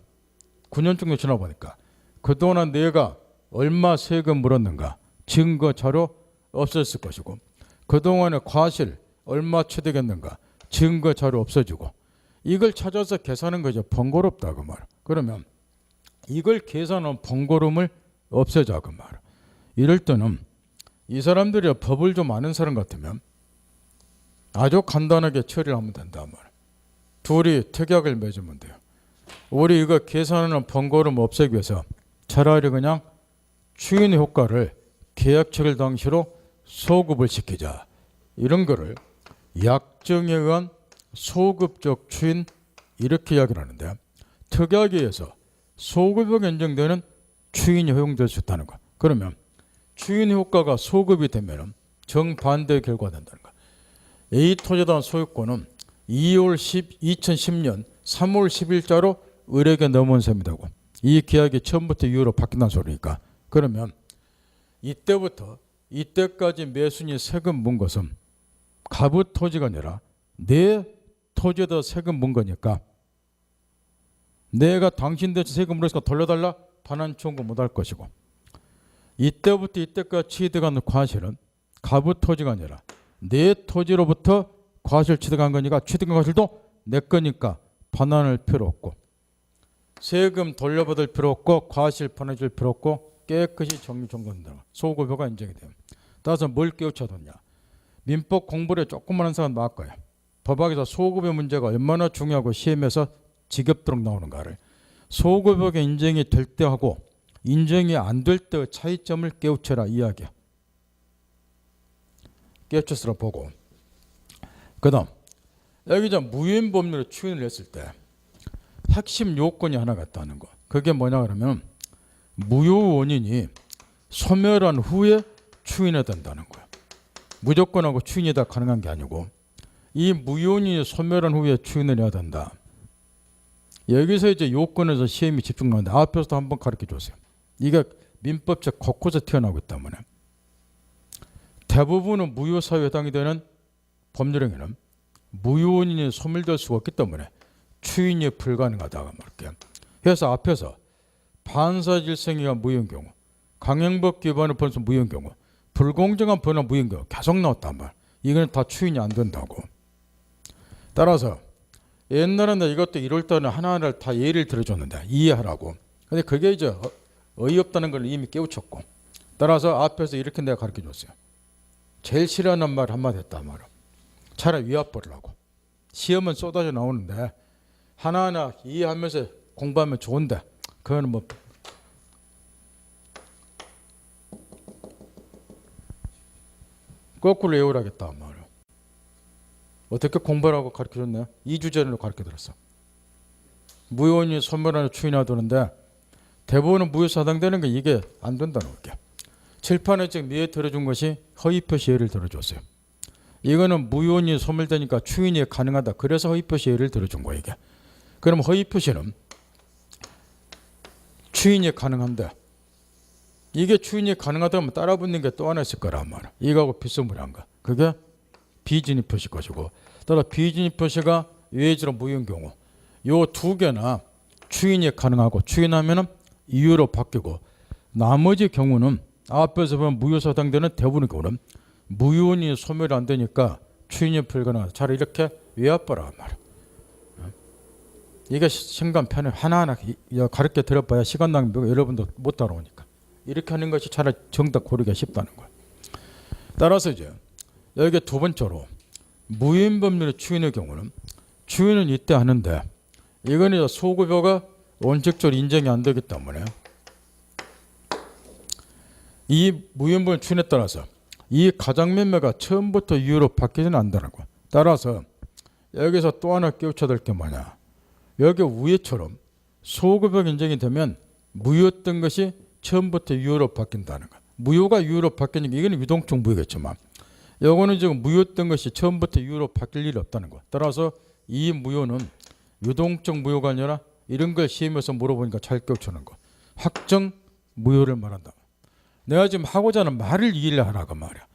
9년 정도 지나 보니까 그동안 내가 얼마 세금 물었는가 증거 자료 없었을 것이고, 그동안의 과실 얼마 취득했는가 증거 자료 없어지고, 이걸 찾아서 계산하는 거죠. 번거롭다 그 말. 그러면 이걸 계산하는 번거로움을 없애자 그 말. 이럴 때는 이 사람들이 법을 좀 아는 사람 같으면 아주 간단하게 처리를 하면 된다 말. 둘이 특약을 맺으면 돼요. 우리 이거 계산하는 번거로움 없애기 위해서 차라리 그냥 추인 효과를 계약 체결 당시로 소급을 시키자. 이런 거를 약정에 의한 소급적 추인 이렇게 이야기를 하는데, 특약에 의해서 소급이 인정되는 추인이 허용될 수 있다는 거. 그러면 추인 효과가 소급이 되면 정반대의 결과가 된다는 거. A토지단 소유권은 2010년 3월 10일자로 을에게 넘어온 셈이 되고, 이 계약이 처음부터 이후로 바뀐다는 소리니까, 그러면 이때부터 이때까지 매순이 세금 문 것은 갑의 토지가 아니라 내 토지에다 세금 문 거니까, 내가 당신들 세금 물었으니까 돌려달라 반환 청구 못할 것이고, 이때부터 이때까지 취득한 과실은 갑의 토지가 아니라 내 토지로부터 과실 취득한 거니까 취득한 과실도 내 거니까 반환할 필요 없고, 세금 돌려받을 필요 없고, 과실 반환해줄 필요 없고, 깨끗이 정리정돈된다. 소급효가 인정이 돼요. 따라서 뭘 깨우쳐뒀냐. 민법 공부를 조금만 한 사람 나올 거예요. 법학에서 소급의 문제가 얼마나 중요하고 시험에서 지겹도록 나오는가를, 소급효가 인정이 될 때하고 인정이 안 될 때의 차이점을 깨우쳐라 이야기야. 깨우쳐서 보고, 그 다음 여기 이제 무효인 법률을 추인을 했을 때 핵심 요건이 하나가 있다는 거. 그게 뭐냐 그러면 무효 원인이 소멸한 후에 추인해야 된다는 거야. 무조건하고 추인이 다 가능한 게 아니고, 이 무효원인이 소멸한 후에 추인을 해야 된다. 여기서 이제 요건에서 시험이 집중하는데 앞에서도 한번 가르쳐 줬어요. 이게 민법적 곳곳에 튀어나오기 때문에 대부분은 무효사유에 해당이 되는 법률행위는 무효원인이 소멸될 수가 없기 때문에 추인이 불가능하다고 말할게요. 그래서 앞에서 반사질성이가 무효인 경우, 강행법 기반의 범죄 무효인 경우, 불공정한 변화 무효인 경우 계속 나왔단 말. 이거는 다 추인이 안 된다고. 따라서 옛날에는 이것도 이럴 때는 하나하나를 다 예를 들어줬는데 이해하라고. 근데 그게 이제 어이없다는 걸 이미 깨우쳤고, 따라서 앞에서 이렇게 내가 가르쳐 줬어요. 제일 싫어하는 말 한마디 했단 말이야. 차라리 위압벌을 시험은 쏟아져 나오는데 하나하나 이해하면서 공부하면 좋은데, 그거는 뭐 거꾸로 외우라겠다 말이야. 어떻게 공부하라고 가르쳐줬네. 2주 전으로 가르쳐드렸어. 무효원인이 소멸하는 추인하도는데 대부분은 무효사 해당되는 게 이게 안 된다는 거야. 칠판에 지금 미에 들어준 것이 허위표시 예를 들어줬어요. 이거는 무효원인이 소멸되니까 추인이 가능하다. 그래서 허위표시 예를 들어준 거야 이게. 그럼 허위표시는 추인이 가능한데, 이게 추인이 가능하다면 따라붙는 게 또 하나 있을 거란 말이야. 이거하고 비스무리한 거. 그게 비진입 표시 것이고, 따라 비진입 표시가 외지로 무효인 경우 요 두 개나 추인이 가능하고, 추인하면은 이유로 바뀌고, 나머지 경우는 앞에서 보면 무효사 해당되는 대부분의 경우는 무효원인이 소멸이 안 되니까 추인이 불가능하다. 차라리 이렇게 외압보라 말이야. 이게 신간 편을 하나하나 가르쳐 드려봐야 시간 낭비고 여러분도 못 따라오니까 이렇게 하는 것이 차라리 정답 고르기가 쉽다는 거예요. 따라서 이제 여기 두 번째로 무효인 법률의 추인의 경우는 추인은 이때 하는데, 이거는 소급효가 원칙적으로 인정이 안 되기 때문에 이 무효인 법률 추인에 따라서 이 가장매매가 처음부터 이유로 바뀌지는 않는다는 거예요. 따라서 여기서 또 하나 깨우쳐야 될 게 뭐냐, 여기 위에처럼 소급효가 인정이 되면 무효였던 것이 처음부터 유효로 바뀐다는 거. 무효가 유효로 바뀌는 게 이거는 유동적 무효겠지만, 이거는 지금 무효였던 것이 처음부터 유효로 바뀔 일이 없다는 거. 따라서 이 무효는 유동적 무효가 아니라 이런 걸 시험에서 물어보니까 잘 깨우치는 거. 확정 무효를 말한다. 내가 지금 하고자 하는 말을 이해를 하라고 말이야.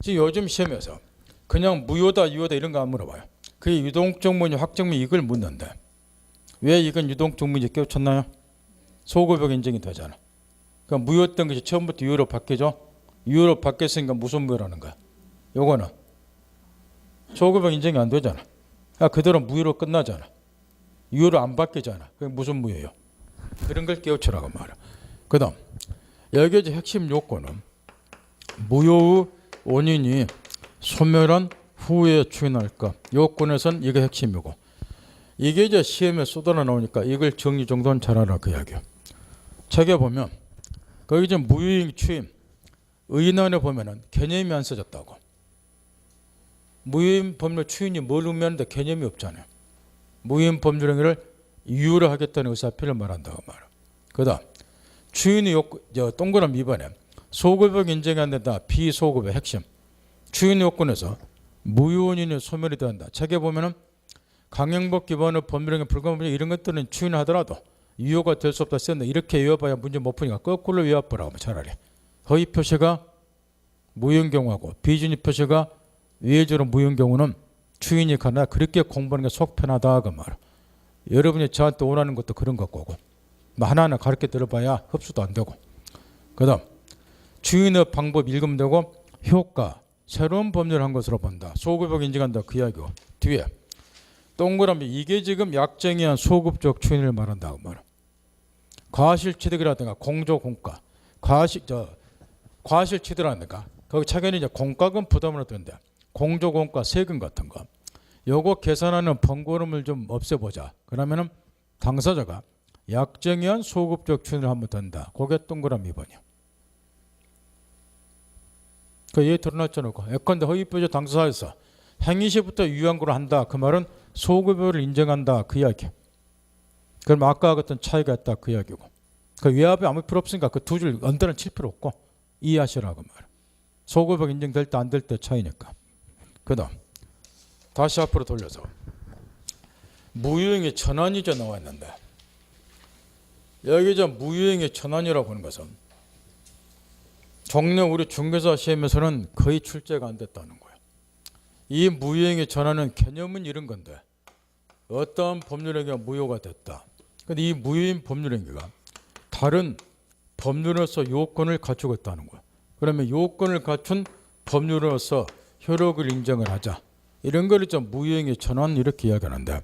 지금 요즘 시험에서 그냥 무효다 유효다 이런 거 안 물어봐요. 그게 유동적문이 확정문 이걸 묻는데 왜 이건 유동적문이 깨우쳤나요? 소급역 인정이 되잖아. 그러니까 무효였던 것이 처음부터 유효로 바뀌죠. 유효로 바뀌었으니까 무슨 무효라는 거야. 요거는 소급역 인정이 안 되잖아. 그러니까 그대로 무효로 끝나잖아. 유효로 안 바뀌잖아. 그게 무슨 무효예요? 그런 걸 깨우치라고 말이야. 그 다음 여기 이제 핵심 요건은 무효의 원인이 소멸한 후에 추인할까. 요건에선 이게 핵심이고 이게 이제 시험에 쏟아나 나오니까 이걸 정리 정돈 잘하라 그 이야기야. 책에 보면 거기 이제 무효인 추임 의인안에 보면은 개념이 안 써졌다고. 무효인 법률 추인이 뭘 의미하는데 개념이 없잖아요. 무효인 법률 행위를 유효로 하겠다는 의사표를 말한다고 말이야. 그 다음 추인의 요건, 동그라미 2번에 소급역 인정이 안 된다. 비소급의 핵심. 추인의 요건에서 무효원인이 소멸이 된다. 책에 보면은 강행법 기반의 법률행위 불가분의 이런 것들은 추인하더라도 유효가 될 수 없다 쓰는데 이렇게 외워봐야 문제 못 푸니까 거꾸로 외워보라고 차라리. 허위 표시가 무효인 경우하고 비준위 표시가 위해적으로 무효인 경우는 추인이 가능하다. 그렇게 공부하는 게 속 편하다 그 말. 여러분이 저한테 원하는 것도 그런 것 같고 뭐 하나하나 가르쳐 들어봐야 흡수도 안 되고. 그 다음 추인의 방법 읽으면 되고 효과 새로운 법률을 한 것으로 본다. 소급역 인정한다 그 이야기고 뒤에 동그라미 이게 지금 약정이한 소급적 추인을 말한다고 말이야. 과실취득이라든가 공조공과 과실취득이라든가 거기 차견이 이제 공과금 부담으로 되는데 공조공과 세금 같은 거 요거 계산하는 번거로움을 좀 없애보자. 그러면은 당사자가 약정이한 소급적 추인을 하면 된다. 그게 동그라미 2번이야. 그 얘기 드러났잖아. 예컨대 허위표시 당사자에서 행위시부터 유효한 걸로 한다. 그 말은 소급을 인정한다. 그 이야기. 그럼 아까 같은 차이가 있다. 그 이야기고. 그 외압이 아무 필요 없으니까 그 두 줄 언더는 칠 필요 없고 이해하시라고 말. 소급을 인정될 때 안 될 때 차이니까. 그 다음 다시 앞으로 돌려서 무효행위 전환이죠 나와 있는데 여기 저 무효행위 전환이라고 하는 것은 종래 우리 중개사 시험에서는 거의 출제가 안 됐다는 거예요. 이 무효행위 전환은 개념은 이런 건데 어떠한 법률행위가 무효가 됐다. 근데 이 무효인 법률행위가 다른 법률로서 요건을 갖추고 있다는 거예요. 그러면 요건을 갖춘 법률로서 효력을 인정을 하자. 이런 걸 좀 무효행위 전환 이렇게 이야기하는데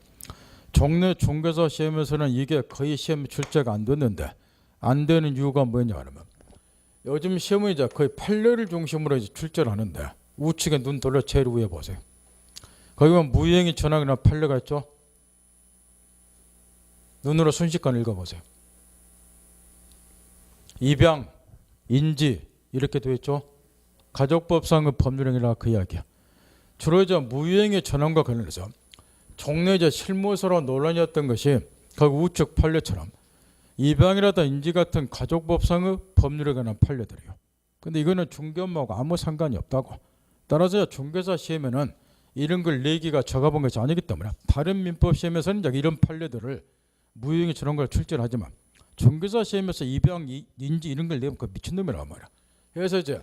종래 중개사 시험에서는 이게 거의 시험 출제가 안 됐는데 안 되는 이유가 뭐냐 하면 요즘 시험은 이제 거의 판례를 중심으로 이제 출제를 하는데 우측에 눈 돌려 제일 위에 보세요. 거기 보면 무효행위 전환이나 판례가 있죠. 눈으로 순식간에 읽어보세요. 입양, 인지 이렇게 되어 있죠. 가족법상의 법률행위라 그 이야기야. 주로 이제 무효행위 전환과 관련해서 종래 이제 실무서로 논란이었던 것이 거기 우측 판례처럼 입양이라든 인지 같은 가족법상의 법률에 관한 판례들이에요. 근데 이거는 중개업무하고 아무 상관이 없다고. 따라서 중개사 시험에는 이런 걸 내기가 적어본 것이 아니기 때문에 다른 민법 시험에서는 이제 이런 판례들을 무효행위 전환 걸 출제를 하지만 중개사 시험에서 입양, 인지 이런 걸 내면 그 미친놈이란 말이야. 그래서 이제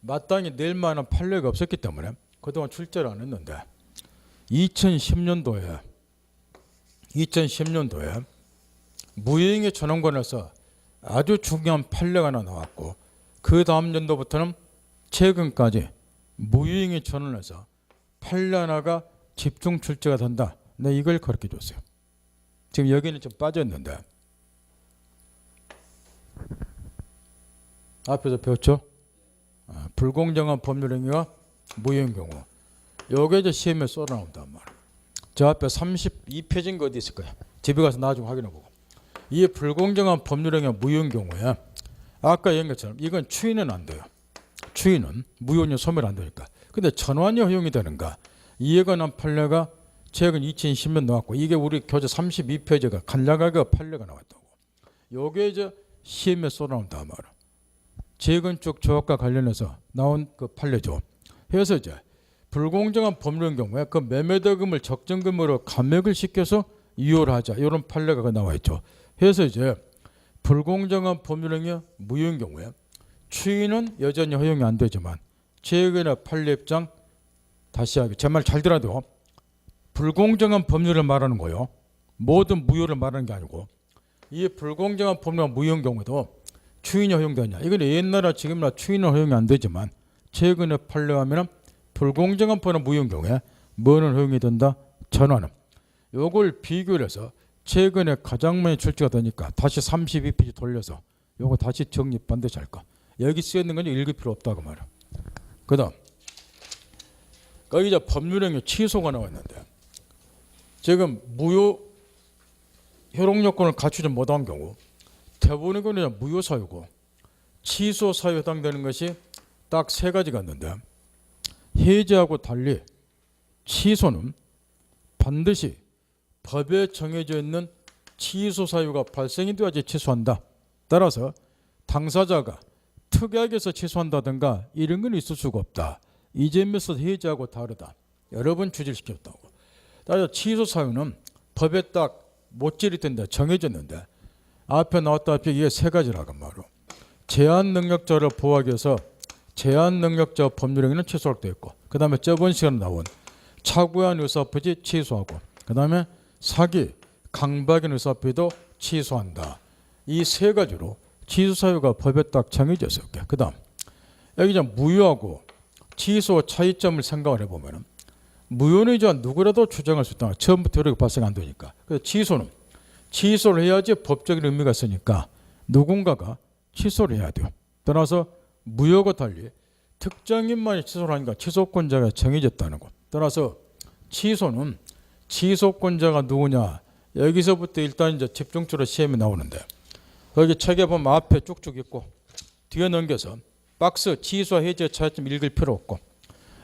마땅히 낼 만한 판례가 없었기 때문에 그동안 출제를 안 했는데 2010년도에 무효행위 전환 관해서 아주 중요한 판례가 하나 나왔고 그 다음 연도부터는 최근까지 무효행위 전환해서 판례 하나가 집중 출제가 된다. 네, 이걸 가르쳐 줬어요. 지금 여기는 좀 빠졌는데 앞에서 배웠죠? 불공정한 법률행위가 무효인 경우 요게 이제 시험에 쏟아 나온단 말이에요. 저 앞에 32페이지인 거 어디 있을 거예요. 집에 가서 나중에 확인해 보고. 이 불공정한 법률행위가 무효인 경우에 아까 얘기한 것처럼 이건 추인은 안 돼요. 추인은 무효는 소멸 안 되니까. 근데 전환이 허용이 되는가? 이에 관한 판례가 최근 2010년 나왔고 이게 우리 교재 32페이지가 간략하게 판례가 나왔다고. 요게 이제 시험에 쏟아 나온단 말이에요. 재건축 조합과 관련해서 나온 그 판례죠. 그래서 이제 불공정한 법률인 경우에 그 매매대금을 적정금으로 감액을 시켜서 이율 하자 이런 판례가 나와 있죠. 그래서 이제 불공정한 법률행위 무효인 경우에 추인은 여전히 허용이 안 되지만 최근의 판례 입장 다시 하기. 제 말 잘 들어도 불공정한 법률을 말하는 거요. 모든 무효를 말하는 게 아니고 이 불공정한 법률과 무효인 경우도 추인이 허용되냐. 이건 옛날이나 지금이나 추인은 허용이 안 되지만 최근에 판례하면 불공정한 법률 무효인 경우에 뭐는 허용이 된다? 전환은. 요걸 비교를 해서 최근에 가장 많이 출제가 되니까 다시 32페이지 돌려서 요거 다시 정립 반드시 할 거. 여기 쓰여 있는 건 읽을 필요 없다고 말이야. 그 다음 거기 이제 법률행위 취소가 나왔는데 지금 무효 효력 요건을 갖추지 못한 경우 대부분의 경우는 무효 사유고 취소 사유에 해당되는 것이 딱 세 가지가 있는데 해제하고 달리 취소는 반드시 법에 정해져 있는 취소 사유가 발생이 되어야지 취소한다. 따라서 당사자가 특약에 서 취소한다든가 이런 건 있을 수가 없다. 이 점에서 해제하고 다르다. 여러 번 주질시켰다고. 따라서 취소 사유는 법에 딱 못질이 된다. 정해졌는데 앞에 나왔다시피 이게 세 가지라고 말로. 제한 능력자를 보호하기 위해서 제한 능력자 법률행위는 취소할 때 있고 그 다음에 저번 시간에 나온 착오한 의사표시 취소하고 그 다음에 사기, 강박인 의사표시도 취소한다. 이 세 가지로 취소 사유가 법에 딱 정해졌어요. 그 다음 여기 이제 무효하고 취소 차이점을 생각을 해보면 무효는 이제 누구라도 주장할 수 있다. 처음부터 이렇게 발생 안 되니까. 그래서 취소는 취소를 해야지 법적인 의미가 있으니까 누군가가 취소를 해야 돼요. 따라서 무효와 달리 특정인만이 취소를 하니까 취소권자가 정해졌다는 것. 따라서 취소는 취소권자가 누구냐. 여기서부터 일단 이제 집중적으로 시험이 나오는데 여기 책에 보면 앞에 쭉쭉 있고 뒤에 넘겨서 박스 취소 해제 차이점 읽을 필요 없고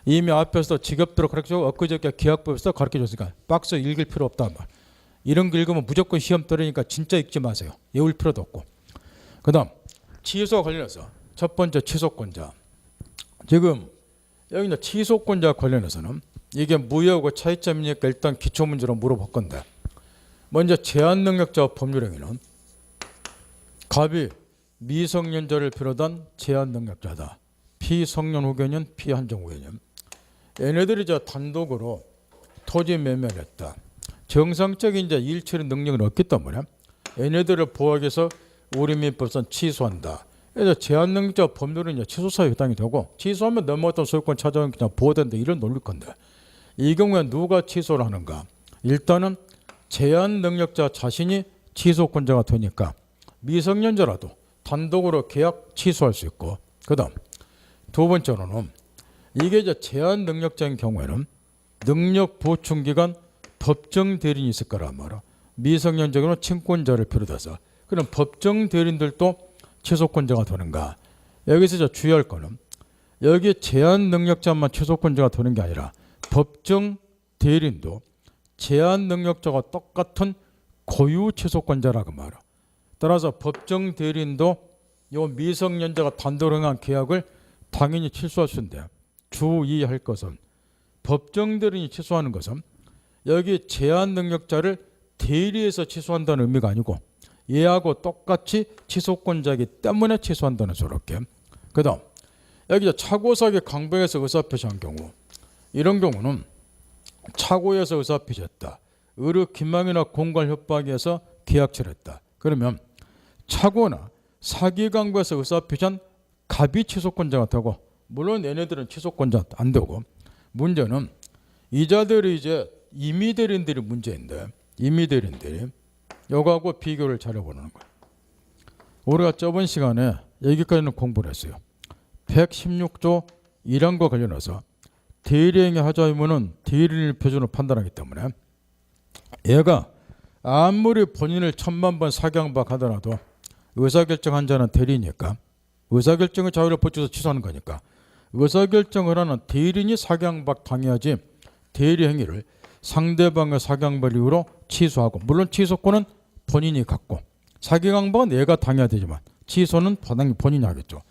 이미 앞에서 직업대로 가르쳐주고 엊그저께 계약법에서 가르쳐줬으니까 박스 읽을 필요 없단 말. 이런 거 읽으면 무조건 시험 떨어지니까 진짜 읽지 마세요. 외울 필요도 없고. 그 다음 취소와 관련해서 첫 번째 취소권자. 지금 여기 이제 취소권자 관련해서는 이게 무효하고 차이점이니까 일단 기초문제로 물어볼 건데 먼저 제한능력자 법률행위는 갑이 미성년자를 비롯한 제한능력자다. 피성년 후견인, 피한정 후견인. 얘네들이 이제 단독으로 토지 매매를 했다. 정상적인 이제 일처리 능력은 없기 때문에 얘네들을 보호하기 위해서 우리민법상 취소한다. 그래서 제한능력자 법률은 이제 취소사유에 해당이 되고 취소하면 넘어갔던 소유권 찾아오면 그냥 보호된다 이런 논리일 건데 이 경우에 누가 취소를 하는가? 일단은 제한능력자 자신이 취소권자가 되니까 미성년자라도 단독으로 계약 취소할 수 있고 그 다음 두 번째로는 이게 이제 제한능력자인 경우에는 능력 보충기간 법정 대리인이 있을 거란 말이야. 미성년자는 친권자를 비롯해서 그럼 법정 대리인들도 취소권자가 되는가? 여기서 이제 주의할 거는 여기 제한능력자만 취소권자가 되는 게 아니라 법정 대리인도 제한능력자가 똑같은 고유 취소권자라고 말이야. 따라서 법정 대리인도 이 미성년자가 단독으로 한 계약을 당연히 취소할 수 있는데 주의할 것은 법정 대리인이 취소하는 것은 여기 제한능력자를 대리해서 취소한다는 의미가 아니고 얘하고 똑같이 취소권자이기 때문에 취소한다는 저렇게. 그 다음 여기 착오사기 강박에서 의사표시한 경우 이런 경우는 착오에서 의사표시했다. 의료 기망이나 공갈 협박에서 계약처를 했다. 그러면 착오나 사기 강박에서 의사표시한 갑이 취소권자가 되고 물론 얘네들은 취소권자 안 되고 문제는 이자들이 이제 임의대리인들이 문제인데 임의대리인들이 요거하고 비교를 잘해보는 거예요. 우리가 저번 시간에 여기까지는 공부를 했어요. 116조 1항과 관련해서 대리행위 하자 의무는 대리인의 표준으로 판단하기 때문에 얘가 아무리 본인을 1000만 번 사기강박하더라도 의사결정한 자는 대리니까 의사결정의 자유를 보여줘서 취소하는 거니까 의사결정을 하는 대리인이 사기강박 당해야지 대리행위를 상대방의 사기강박 이유로 취소하고 물론 취소권은 본인이 갖고 사기강박은 얘가 당해야 되지만 취소는 당연히 본인이 하겠죠.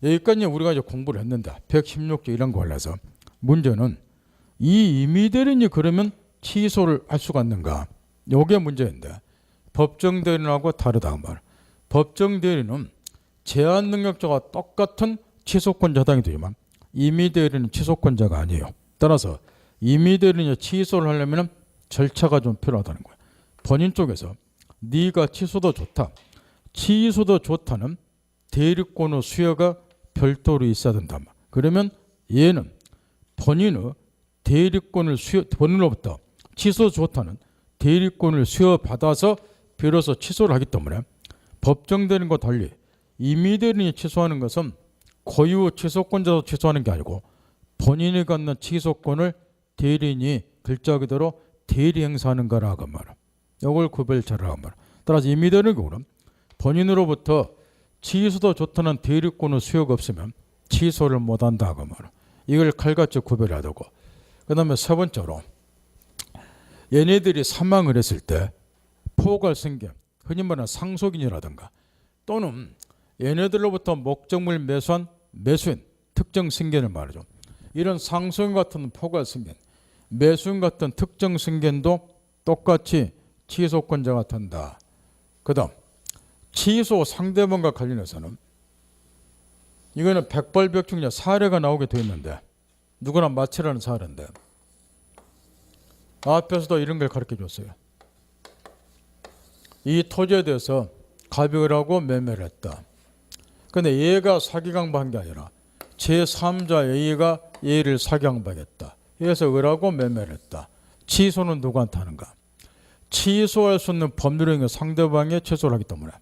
여기까지 우리가 이제 공부를 했는데 116조 이런 거 관련해서 문제는 이 임의대리인이 그러면 취소를 할 수가 있는가? 이게 문제인데 법정 대리인하고 다르다 말. 법정 대리인은 제한 능력자가 똑같은 취소권자 해당이 되지만 임의대리인은 취소권자가 아니에요. 따라서 임의대리인이 취소를 하려면 절차가 좀 필요하다는 거야. 본인 쪽에서 네가 취소도 좋다, 취소도 좋다는 대리권의 수여가 별도로 있어야 된다. 그러면 얘는 본인의 대리권을 본인으로부터 취소 좋다는 대리권을 수여받아서 비로소 취소를 하기 때문에 법정되는 것과 달리 임의대리인이 취소하는 것은 고유 취소권자도 취소하는 게 아니고 본인이 갖는 취소권을 대리인이 글자 그대로 대리 행사하는 거라고 말이야. 이걸 구별처라고 말이야. 따라서 임의대리인 경우는 본인으로부터 취소도 좋다는 대리권의 수요가 없으면 취소를 못한다고 말이야. 이걸 칼같이 구별해야 되고, 그 다음에 세 번째로 얘네들이 사망을 했을 때 포괄승계, 흔히 말하는 상속인이라든가 또는 얘네들로부터 목적물 매수한 매수인, 특정 승계를 말하죠. 이런 상속인 같은 포괄승계, 매수인 같은 특정 승계도 똑같이 취소권자가 된다. 그 다음 취소 상대방과 관련해서는 이거는 백발백중이냐 사례가 나오게 되어 있는데 누구나 마치라는 사례인데 앞에서도 이런 걸 가르쳐 줬어요. 이 토지에 대해서 가벽을 하고 매매를 했다. 근데 얘가 사기강박한 게 아니라 제3자 A가 얘를 사기강박했다. 그래서 을하고 매매를 했다. 취소는 누구한테 하는가? 취소할 수 있는 법률행위 상대방에 취소를 하기 때문에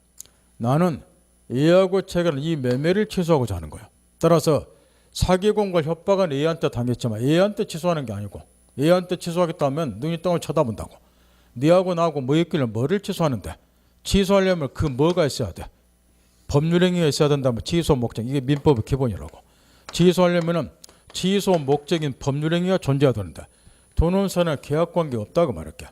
나는 A하고 체결한 이 매매를 취소하고자 하는 거야. 따라서 사기공갈 협박은 A한테 당했지만 A한테 취소하는 게 아니고 A한테 취소하겠다 하면 눈이 똥을 쳐다본다고. 네하고 나하고 뭐 있길래 뭐를 취소하는데 취소하려면 그 뭐가 있어야 돼? 법률행위가 있어야 된다면 취소 목적, 이게 민법의 기본이라고. 취소하려면 취소 목적인 법률행위가 존재해야 되는데 돈원사는 계약관계 없다고 말할게.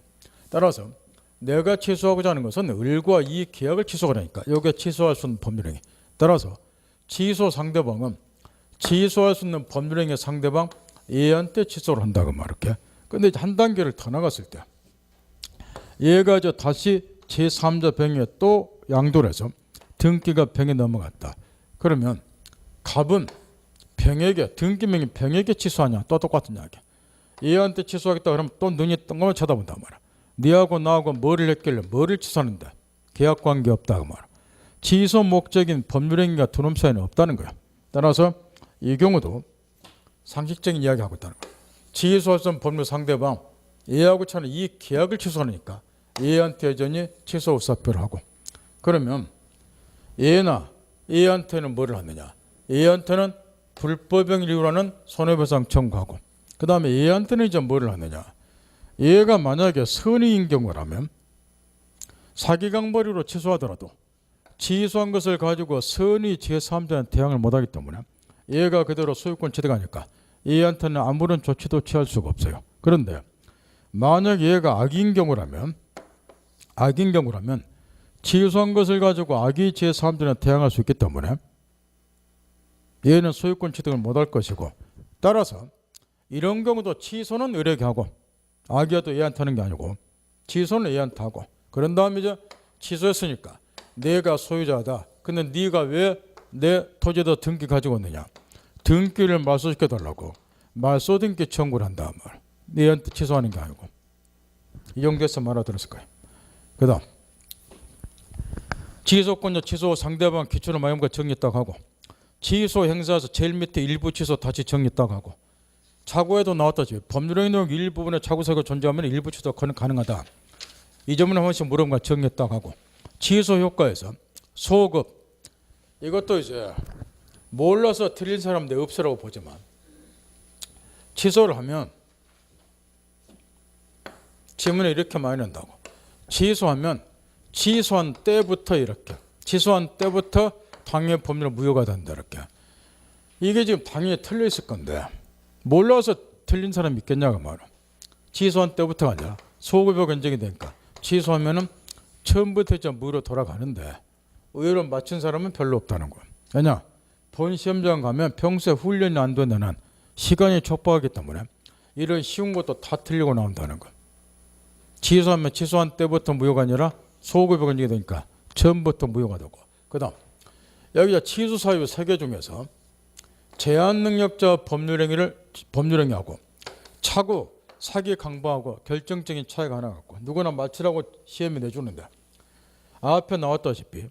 따라서 내가 취소하고자 하는 것은 을과 이 계약을 취소하니까 여기에 취소할 수 있는 법률행위. 따라서 취소 상대방은 취소할 수 있는 법률행위 상대방 A한테 취소를 한다고 말할게. 근데 한 단계를 더 나갔을 때 얘가 다시 제3자 병에 또 양도를 해서 등기가 병에 넘어갔다. 그러면 갑은 병에게, 등기명이 병에게 취소하냐? 또 똑같은 이야기. A한테 취소하겠다 그러면 또 눈이 뜬금을 쳐다본단 말이야. 네하고 나하고 뭐를 했길래 뭐를 취소하는데 계약관계 없다고 말이야. 취소 목적인 법률행위가 두 놈 사이는 없다는 거야. 따라서 이 경우도 상식적인 이야기하고 있다는 거야. 취소할 수 있는 법률 상대방 A하고 차는 이 계약을 취소하니까 A한테 여전히 취소 의사표를 하고, 그러면 A나 A한테는 뭐를 하느냐? A한테는 불법행위를 이유로 하는 손해배상 청구하고, 그 다음에 A한테는 이제 뭐를 하느냐? 얘가 만약에 선의인 경우라면 사기강벌이로 취소하더라도 취소한 것을 가지고 선의 제3자는 대항을 못하기 때문에 얘가 그대로 소유권 취득하니까 얘한테는 아무런 조치도 취할 수가 없어요. 그런데 만약 얘가 악인 경우라면 취소한 것을 가지고 악의 제3자는 대항할 수 있기 때문에 얘는 소유권 취득을 못할 것이고, 따라서 이런 경우도 취소는 을에게 하고 악의도 얘한테 하는 게 아니고 취소는 얘한테 하고, 그런 다음에 이제 취소했으니까 내가 소유자다. 근데 네가 왜 내 토지에다 등기 가지고 왔느냐? 등기를 말소시켜달라고 말소 등기 청구를 한다 말. 얘한테 취소하는 게 아니고. 이 정도에서 알아들었을 거예요. 그 다음 취소권자 취소 상대방 기초로 마음과 정리했다고 하고, 취소 행사에서 제일 밑에 일부 취소 다시 정리했다고 하고, 차고에도 나왔다지 법률행위 내용 일부분의 차고사가 존재하면 일부 취소가 가능하다. 이 점은 한 번씩 물어본 걸 정리했다고 하고, 취소 효과에서 소급, 이것도 이제 몰라서 틀린 사람들 없으라고 보지만 취소를 하면 지문에 이렇게 많이 낸다고. 취소하면 취소한 때부터 이렇게, 취소한 때부터 당해 법률 무효가 된다 이렇게. 이게 지금 당연히 틀려 있을 건데 몰라서 틀린 사람이 있겠냐고 말이야. 취소한 때부터가 아니라 소급이 견적이 되니까 취소하면은 처음부터 이제 무효로 돌아가는데 의외로 맞춘 사람은 별로 없다는 거야. 왜냐? 본 시험장 가면 평소에 훈련이 안 되는 한 시간이 촉박하기 때문에 이런 쉬운 것도 다 틀리고 나온다는 거야. 취소하면 취소한 때부터 무효가 아니라 소급이 견적이 되니까 처음부터 무효가 되고, 그 다음 여기 취소 사유 3개 중에서 제한 능력자 법률행위하고 차고 사기 강박하고 결정적인 차이가 하나 갖고 누구나 맞추라고 시험에 내주는데 앞에 나왔다시피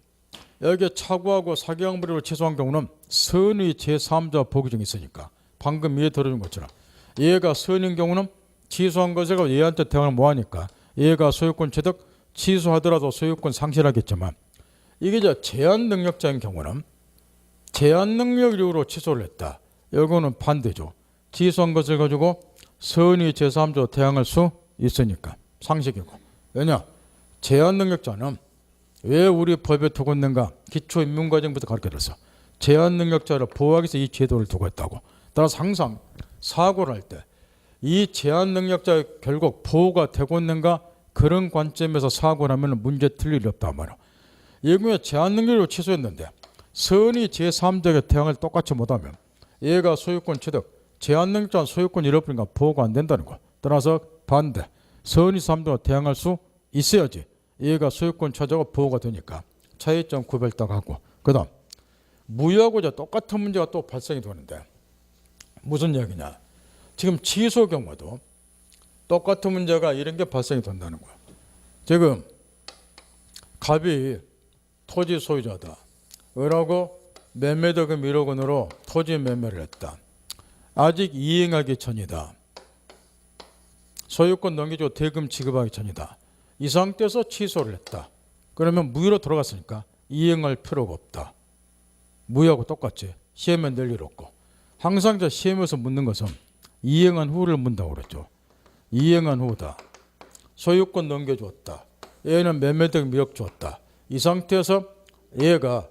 여기에 차고하고 사기 강박으로 취소한 경우는 선의 제3자 보기정이 있으니까 방금 위에 들어준 것처럼 얘가 선인 경우는 취소한 것을 가지고 얘한테 대응을 못하니까 얘가 소유권 취득 취소하더라도 소유권 상실하겠지만 이게 이제 제한 능력자인 경우는 제한 능력 이유로 취소를 했다. 이거는 반대죠. 취소한 것을 가지고 선의 제3자 대항할 수 있으니까 상식이고. 왜냐? 제한 능력자는 왜 우리 법에 두고 있는가? 기초인문과정부터 가르쳐줬어. 제한 능력자를 보호하기 위해서 이 제도를 두고 있다고. 따라서 항상 사고를 할 때 이 제한 능력자의 결국 보호가 되고 있는가? 그런 관점에서 사고를 하면 문제 틀릴 일 없단 말이야. 이 경우에 제한 능력으로 취소했는데 선의 제3자에게 대항을 똑같이 못하면 얘가 소유권 취득, 제한 능력자는 소유권 잃어버리니까 보호가 안 된다는 거. 따라서 반대, 선의 제3자가 대항할 수 있어야지 얘가 소유권 차지하고 보호가 되니까 차이점 구별 딱 하고. 그 다음 무효하고 이제 똑같은 문제가 또 발생이 되는데 무슨 얘기냐. 지금 취소 경우도 똑같은 문제가 이런 게 발생이 된다는 거야. 지금 갑이 토지 소유자다. 을하고 매매대금 1억 원으로 토지 매매를 했다. 아직 이행하기 전이다. 소유권 넘기고 대금 지급하기 전이다. 이 상태에서 취소를 했다. 그러면 무효로 돌아갔으니까 이행할 필요가 없다. 무효하고 똑같지. 시험에 낼 일 없고. 항상 저 시험에서 묻는 것은 이행한 후를 묻는다고 그랬죠. 이행한 후다. 소유권 넘겨줬다. 얘는 매매대금 1억 줬다. 이 상태에서 얘가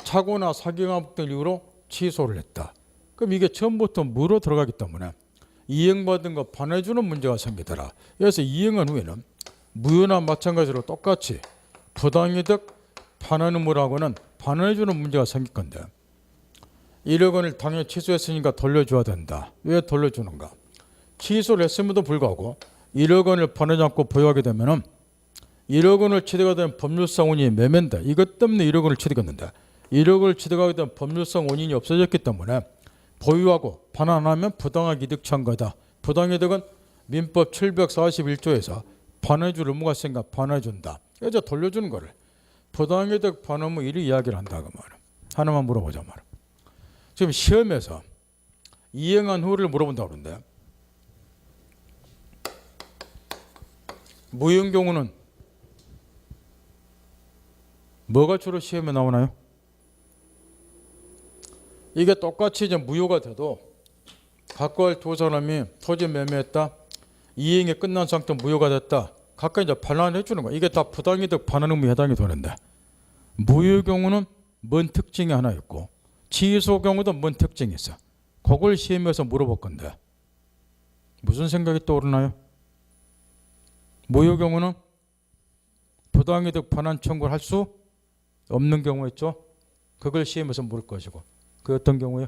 차고나 사기강박 등 이유로 취소를 했다. 그럼 이게 처음부터 무로 들어가기 때문에 이행받은 거 반환해주는 문제가 생기더라. 그래서 이행한 후에는 무효나 마찬가지로 똑같이 부당이득 반환 의무라고는 반환해주는 문제가 생길 건데 1억 원을 당연히 취소했으니까 돌려줘야 된다. 왜 돌려주는가? 취소를 했음에도 불구하고 1억 원을 반환하지 않고 보유하게 되면 1억 원을 취득하게 되면 법률상 원인이 매매인데 이것 때문에 1억 원을 취득했는데 1억을 취득하게 되면 법률상 원인이 없어졌기 때문에 보유하고 반환하면 부당한 이득 청구다. 부당이득은 민법 741조에서 반환해줄 의무가 있으니까 반환해준다. 그래서 돌려주는 거를 부당이득 반환 의무 이리 이야기를 한다고 말이야. 하나만 물어보자 말이야. 지금 시험에서 이행한 후를 물어본다고 그러는데 무효인 경우는 뭐가 주로 시험에 나오나요? 이게 똑같이 이제 무효가 돼도 각각 할 두 사람이 토지 매매했다. 이행이 끝난 상태 무효가 됐다. 각각 이제 반환해 주는 거야. 이게 다 부당이득 반환 의무에 해당이 되는데 무효의 경우는 뭔 특징이 하나 있고 취소 경우도 뭔 특징이 있어. 그걸 시험에서 물어볼 건데 무슨 생각이 떠오르나요? 무효 경우는 부당이득 반환 청구를 할 수 없는 경우 있죠. 그걸 시험에서 물을 것이고 그 어떤 경우요?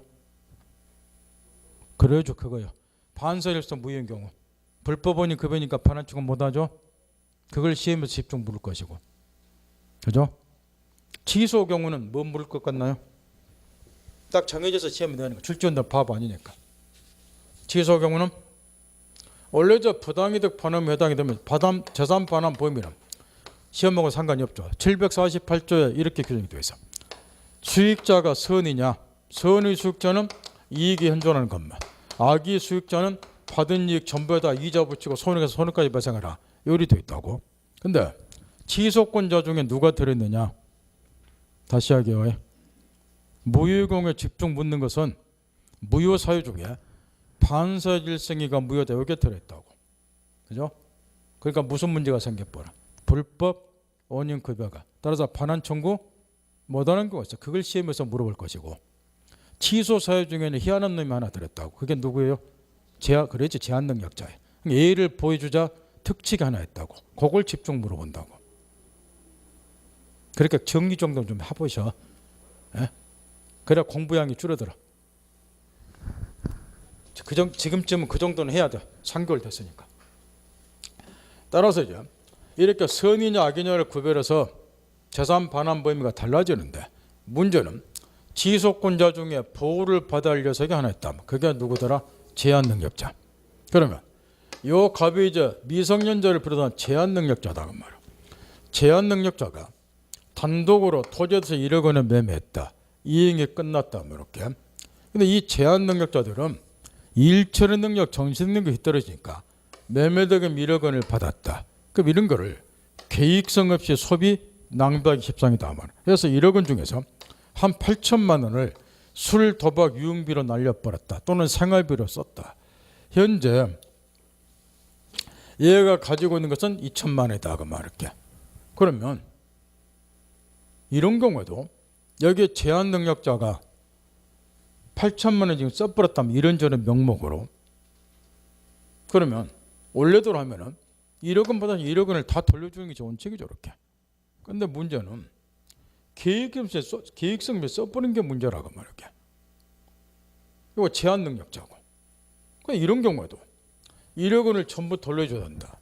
그래야죠. 그거요. 반사일성 무효인 경우 불법원이 급여니까 반환 청구 못하죠. 그걸 시험에서 집중 물을 것이고 그죠? 취소 경우는 뭐 물을 것 같나요? 딱 정해져서 시험에 내는 거. 출제원들 바보 아니니까. 취소 경우는 원래 저 부당이득 반환에 해당이 되면 재산 반환 범위는 시험하고 상관이 없죠. 748조에 이렇게 규정이 되어 있어. 수익자가 선이냐? 선의 수익자는 이익이 현존하는 것만. 악의 수익자는 받은 이익 전부에다 이자 붙이고 손해에서 손해까지 발생하라. 요리 되어 있다고. 근데 취소권자 중에 누가 들어있느냐? 다시 하게요. 무효의 경우에 집중 묻는 것은 무효 사유 중에 반사질성이가 무효다. 여기에 들어있다고. 그죠? 그러니까 무슨 문제가 생겨버려. 불법 원인 급여가. 따라서 반환 청구 못하는 경우가 있어. 그걸 시험에서 물어볼 것이고 취소 사유 중에는 희한한 놈이 하나 들었다고. 그게 누구예요? 그랬지. 제한 능력자예요. 예를 보여주자 특칙이 하나 있다고. 그걸 집중 물어본다고. 그러니까 정리 정돈 좀 해보셔. 예? 그래야 공부량이 줄어들어. 지금쯤은 그 정도는 해야 돼. 3개월 됐으니까. 따라서 이제 이렇게 선이냐 악이냐를 구별해서 재산 반환 범위가 달라지는데 문제는 취소권자 중에 보호를 받아야 할 녀석이 하나 있다. 그게 누구더라? 제한 능력자. 그러면 요 값이 이제 미성년자를 비롯한 제한능력자다 그 말이야. 제한능력자가 단독으로 토지에서 1억 원을 매매했다. 이행이 끝났다. 뭐 이렇게. 근데 이 제한능력자들은 일처리 능력, 정신능력이 떨어지니까 매매대금 1억 원을 받았다. 그럼 이런 거를 계획성 없이 소비 낭비하기 십상이다 말이야. 그래서 1억 원 중에서 한 8천만 원을 술, 도박, 유흥비로 날려버렸다. 또는 생활비로 썼다. 현재 얘가 가지고 있는 것은 2천만 원이다. 그 말할게. 그러면 이런 경우에도 여기에 제한 능력자가 8천만 원 지금 써버렸다면 이런저런 명목으로 그러면 원래대로 하면은 1억 원보다 1억 원을 다 돌려주는 게 좋은 책이죠. 이렇게. 근데 문제는 계획성에 써버린 게 문제라고 말할게. 이거 제한 능력자고. 그러니까 이런 경우에도 1억 원을 전부 돌려줘야 된다.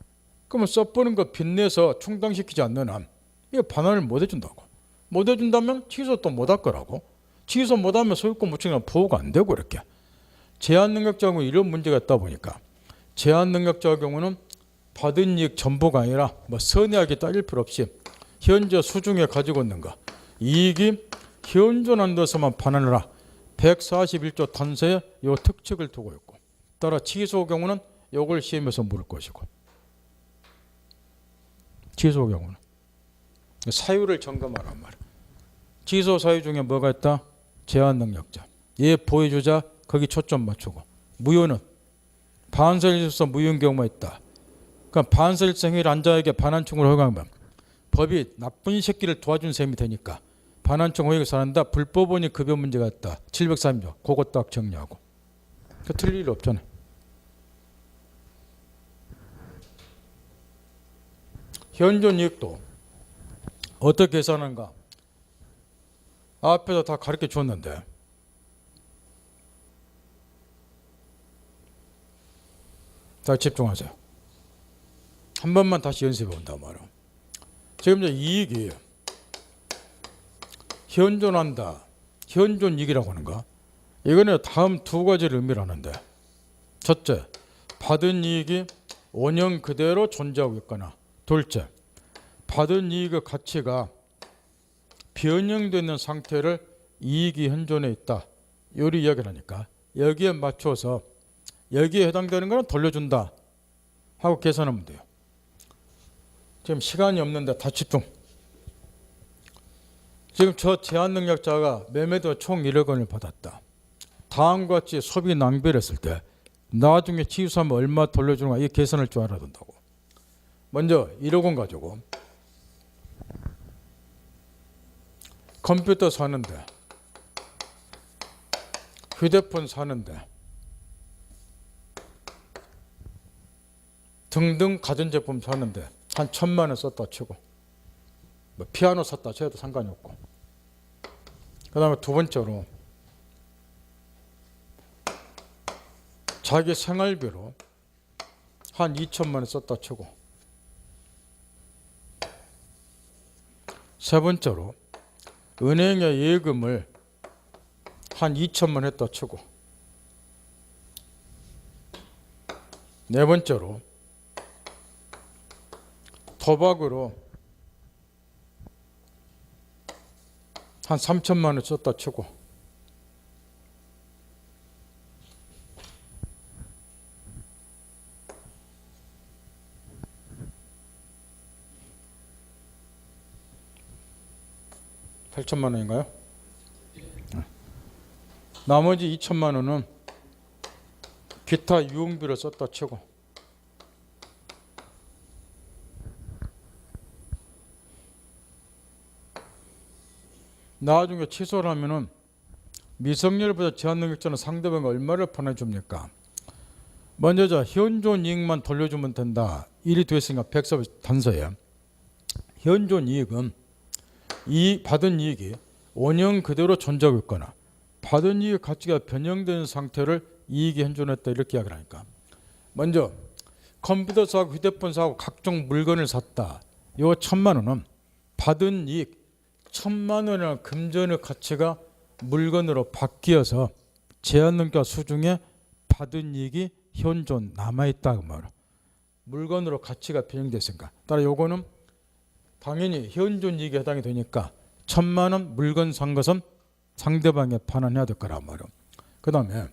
그러면 써버린 거 빚내서 충당시키지 않는 한 이거 반환을 못 해준다고. 못 해준다면 취소 또 못 할 거라고. 취소 못하면 소유권 무청이나 보호가 안 되고 이렇게. 제한 능력자하고 이런 문제가 있다 보니까 제한 능력자의 경우는 받은 이익 전부가 아니라 뭐 선의하게 따질 필요 없이 현재 수중에 가지고 있는 거 이익이 현존한 데서만 반환하라. 141조 단서에 이 특칙을 두고 있고 따라 취소 경우는 이걸 시험에서 물을 것이고 취소 경우는 사유를 점검하란 말이야. 취소 사유 중에 뭐가 있다? 제한 능력자, 얘 보여주자 거기 초점 맞추고 무효는 반설일서 무효인 경우가 있다. 그러니까 반설일성 행위를 안자에게 반환청을 허가하면 법이 나쁜 새끼를 도와준 셈이 되니까 반환청 허용을 사는다. 불법원이 급여 문제가 있다. 703조 그거 딱 정리하고. 그 틀릴 일 없잖아요. 현존 이익도 어떻게 계산하는가? 앞에서 다 가르쳐 줬는데 다 집중하세요. 한 번만 다시 연습해 본단 말이야. 지금 이제 이익이 현존한다. 현존 이익이라고 하는가? 이거는 다음 두 가지를 의미를 하는데 첫째, 받은 이익이 원형 그대로 존재하고 있거나 둘째, 받은 이익의 가치가 변형되는 상태를 이익이 현존해 있다. 요리 이야기를 하니까 여기에 맞춰서 여기에 해당되는 거는 돌려준다 하고 계산하면 돼요. 지금 시간이 없는데 다 집중. 지금 저 제한 능력자가 매매도 총 1억 원을 받았다. 다음과 같이 소비 낭비를 했을 때 나중에 취소하면 얼마 돌려주는가 이 계산을 줄 알아야 된다고. 먼저 1억 원 가지고 컴퓨터 사는데 휴대폰 사는데 등등 가전제품 사는데 한 1,000만 원 썼다 치고 뭐 피아노 샀다 쳐도 상관이 없고 그 다음에 두 번째로 자기 생활비로 한 2,000만 원 썼다 치고 세 번째로 은행에 예금을 한 2,000만 원 했다 치고 네 번째로 도박으로 한 3,000만 원 썼다 치고 (8천만 원인가요? 나머지 2천만 원은 기타 유흥비로 썼다 치고 나중에 취소를 하면은 미성년보다 제한능력자는 상대방이 얼마를 보내줍니까? 먼저 자 현존 이익만 돌려주면 된다. 일이 됐으니까 140 단서에 현존 이익은 이 받은 이익이 원형 그대로 존재하고 있거나 받은 이익의 가치가 변형되는 상태를 이익이 현존했다 이렇게 이야기를 하니까 먼저 컴퓨터 사고 휴대폰 사고 각종 물건을 샀다. 요 1,000만 원은 받은 이익 1,000만 원이라는 금전의 가치가 물건으로 바뀌어서 제한능력자 수중에 받은 이익이 현존 남아있다 그 말이야. 물건으로 가치가 변형됐으니까. 따라 요거는 당연히 현존 이익에 해당이 되니까 1,000만 원 물건 산 것은 상대방에 반환해야 될 거란 말이야. 그 다음에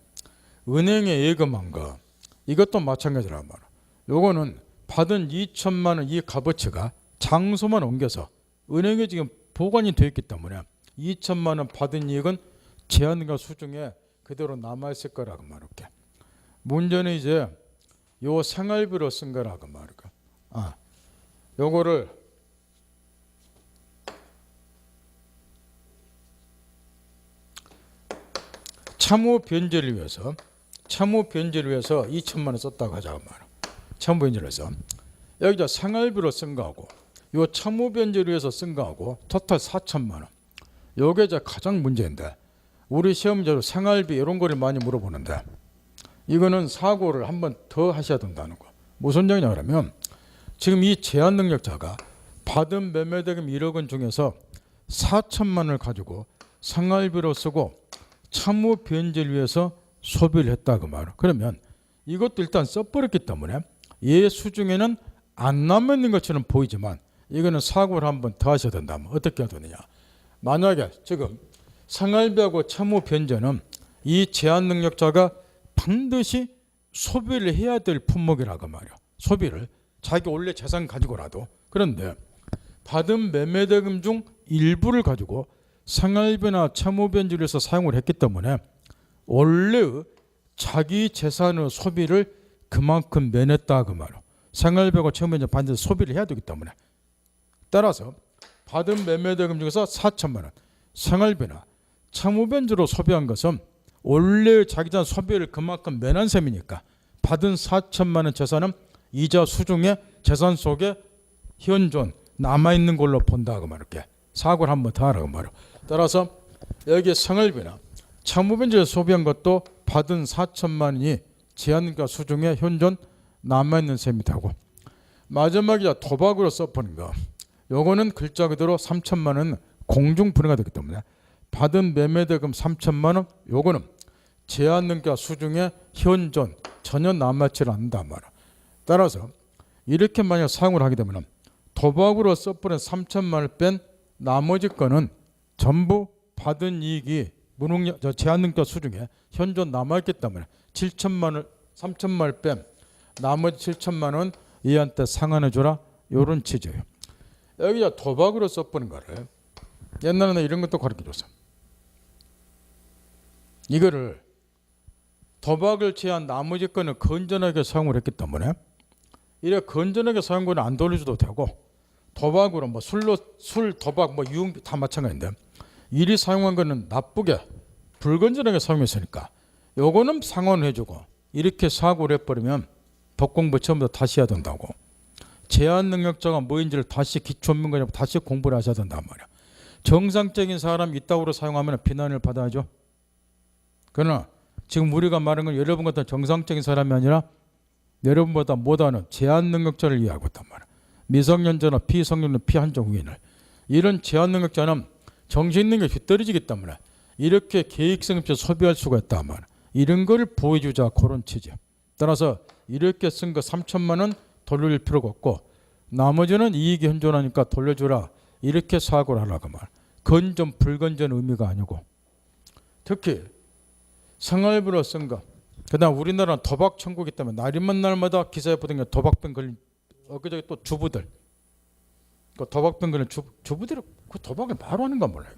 은행에 예금한 거 이것도 마찬가지란 말이야. 요거는 받은 2,000만 원 이 값어치가 장소만 옮겨서 은행에 지금 보관이 되어 있기 때문에 2,000만 원 받은 이익은 제한과 수중에 그대로 남아있을 거라고 말할게. 문제는 이제 요 생활비로 쓴 거라고 말할까. 요거를 참호 변제를 위해서 2,000만 원 썼다고 하자고 말이야. 참호 변제를 해서 여기 저 생활비로 쓴 거하고 요 참호 변제를 위해서 쓴 거하고 토탈 4,000만 원. 요게 이제 가장 문제인데 우리 시험자로 생활비 이런 거를 많이 물어보는데 이거는 사고를 한 번 더 하셔야 된다는 거. 무슨 얘기냐 그러면 지금 이 제한 능력자가 받은 매매대금 1억 원 중에서 4,000만 원을 가지고 생활비로 쓰고 참호 변제를 위해서 소비를 했다 그 말이야. 그러면 이것도 일단 써버렸기 때문에 얘 수중에는 안 남아있는 것처럼 보이지만 이거는 사고를 한 번 더 하셔야 된다면 어떻게 해야 되느냐. 만약에 지금 생활비하고 참호 변제는 이 제한 능력자가 반드시 소비를 해야 될 품목이라고 말이야. 소비를 자기 원래 재산 가지고라도. 그런데 받은 매매대금 중 일부를 가지고 생활비나 참호 변제를 해서 사용을 했기 때문에 원래의 자기 재산의 소비를 그만큼 면했다 그 말이야. 생활비하고 참호 변제 반드시 소비를 해야 되기 때문에 따라서 받은 매매대금 중에서 4,000만 원 생활비나 참호 변제로 소비한 것은 원래 자기 재산 소비를 그만큼 면한 셈이니까 받은 4,000만 원 재산은 이자 수중에 재산 속에 현존 남아있는 걸로 본다 그 말이야. 사고를 한번 더 하라고 말이야. 따라서 여기 생활비나 참호 변제로 소비한 것도 받은 4,000만 원이 제한가 수중에 현존 남아있는 셈이 되고 마지막에 도박으로 써보는 거 요거는 글자 그대로 3,000만 원 공중분해가 되기 때문에 받은 매매대금 3,000만 원 요거는 제한능가 수중에 현존 전혀 남아있지 않는단 말이야. 따라서 이렇게 만약 사용을 하게 되면 도박으로 써버린 3,000만 원을 뺀 나머지 거는 전부 받은 이익이 무능력 제한능가 수중에 현존 남아있기 때문에 7,000만 원 3,000만 원을 뺀 나머지 7,000만 원 얘한테 상환해 줘라 요런 취지예요. 여기 도박으로 써버린 거를 옛날에는 이런 것도 가르쳐줬어. 이거를 도박을 제한 나머지 거는 건전하게 사용을 했기 때문에 이래 건전하게 사용한 거는 안 돌려줘도 되고 도박으로 뭐 술 도박 뭐 유흥비 다 마찬가지인데 이리 사용한 거는 나쁘게 불건전하게 사용했으니까 요거는 상환을 해주고 이렇게 사고를 해버리면 법공부 처음부터 다시 해야 된다고. 제한 능력자가 뭐인지를 다시 기초민간이 다시 공부를 하셔야 된단 말이야. 정상적인 사람이 이따구로 사용하면 비난을 받아야죠. 그러나 지금 우리가 말하는 건 여러분 같은 정상적인 사람이 아니라 여러분보다 못하는 제한 능력자를 이해하고 있단 말이야. 미성년자나 피성년자 피한정후인을 이런 제한 능력자는 정신능력이 휘떨어지기 때문에 이렇게 계획성 없이 소비할 수가 있단 말이야. 이런 걸 보여주자 그런 취지. 따라서 이렇게 쓴 거 3,000만 원 돌릴 필요가 없고 나머지는 이익이 현존하니까 돌려주라 이렇게 사고를 하라고 말. 건전 불건전 의미가 아니고 특히 생활비로 쓴 거. 그다음 우리나라는 도박 천국이기 때문에 날이면 날마다 기사에 보던 게 도박병 걸린 엊그저께 또 주부들 그 도박병 걸린 주부들이 그 도박을 바로 하는 건 몰라요.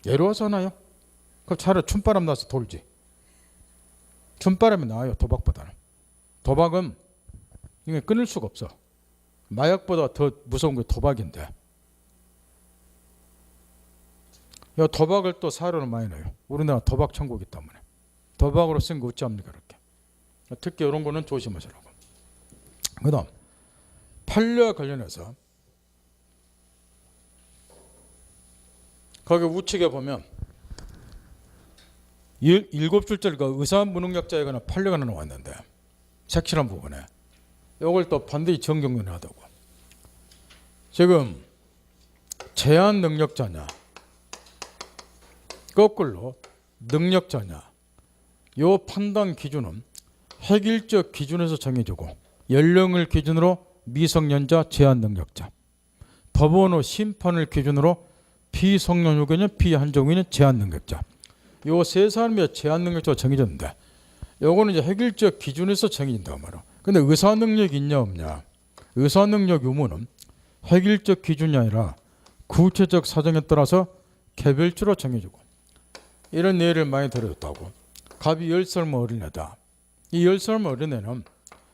예로워서 하나요? 그럼 차라리 춤바람 나서 돌지. 춤바람이 나아요 도박보다는. 도박은 이게 끊을 수가 없어. 마약보다 더 무서운 게 도박인데 도박을 또 사료를 많이 넣어요. 우리나라 도박 천국이기 때문에 도박으로 쓴 거 어찌합니까 그렇게. 특히 이런 거는 조심하시라고. 그 다음 판례와 관련해서 거기 우측에 보면 7줄짜리 의사 무능력자에 관한 판례가 하나 나왔는데 색칠한 부분에 이걸 또 반드시 정경련을 하다고. 지금 제한 능력자냐 거꾸로 능력자냐 요 판단 기준은 획일적 기준에서 정해지고 연령을 기준으로 미성년자 제한 능력자, 법원의 심판을 기준으로 비성년 유견인 비한정인인 제한 능력자, 요 세 사람의 제한 능력자가 정해졌는데 요거는 이제 획일적 기준에서 정해진다고 말이야. 근데 의사 능력이 있냐 없냐? 의사 능력 유무는 획일적 기준이 아니라 구체적 사정에 따라서 개별적으로 정해지고, 이런 예를 많이 들어줬다고. 갑이 10살 어린애다. 이 10살 어린애는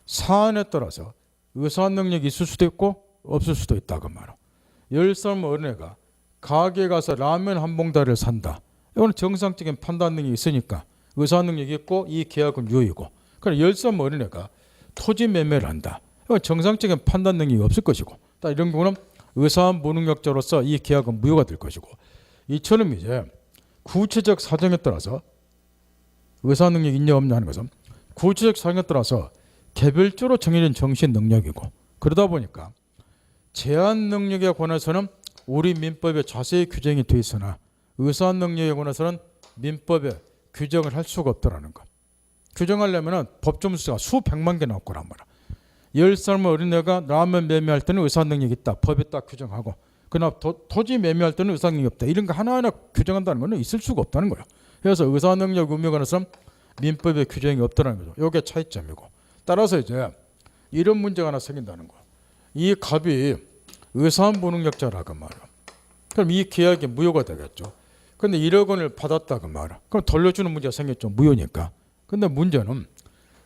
사안에 따라서 의사 능력이 있을 수도 있고 없을 수도 있다고 말이야. 10살 어린애가 가게에 가서 라면 한 봉다리를 산다. 이건 정상적인 판단 능력이 있으니까 의사 능력이 있고 이 계약은 유효이고. 그러나 10살 어린애가 토지 매매를 한다. 이건 정상적인 판단 능력이 없을 것이고, 딱 이런 경우는 의사 무능력자로서 이 계약은 무효가 될 것이고, 이처럼 이제 구체적 사정에 따라서 의사 능력이 있냐 없냐 하는 것은 구체적 사정에 따라서 개별적으로 정해진 정신 능력이고, 그러다 보니까 제한 능력에 관해서는 우리 민법에 자세히 규정이 되어 있으나 의사 능력에 관해서는 민법에 규정을 할 수가 없더라는 것. 규정하려면 법조문수가 수백만 개 나올 거란 말이야. 10살 어린애가 라면 매매할 때는 의사 능력이 있다. 법에 딱 규정하고, 그러나 토지 매매할 때는 의사 능력이 없다. 이런 거 하나하나 규정한다는 것은 있을 수가 없다는 거예요. 그래서 의사 능력 의무에 관해서는 민법에 규정이 없더라는 거죠. 이게 차이점이고, 따라서 이제 이런 문제가 하나 생긴다는 거예요. 이 갑이 의사 무능력자라고 말이야. 그럼 이 계약이 무효가 되겠죠. 근데 1억 원을 받았다고 말이야. 그럼 돌려주는 문제가 생겼죠. 무효니까. 근데 문제는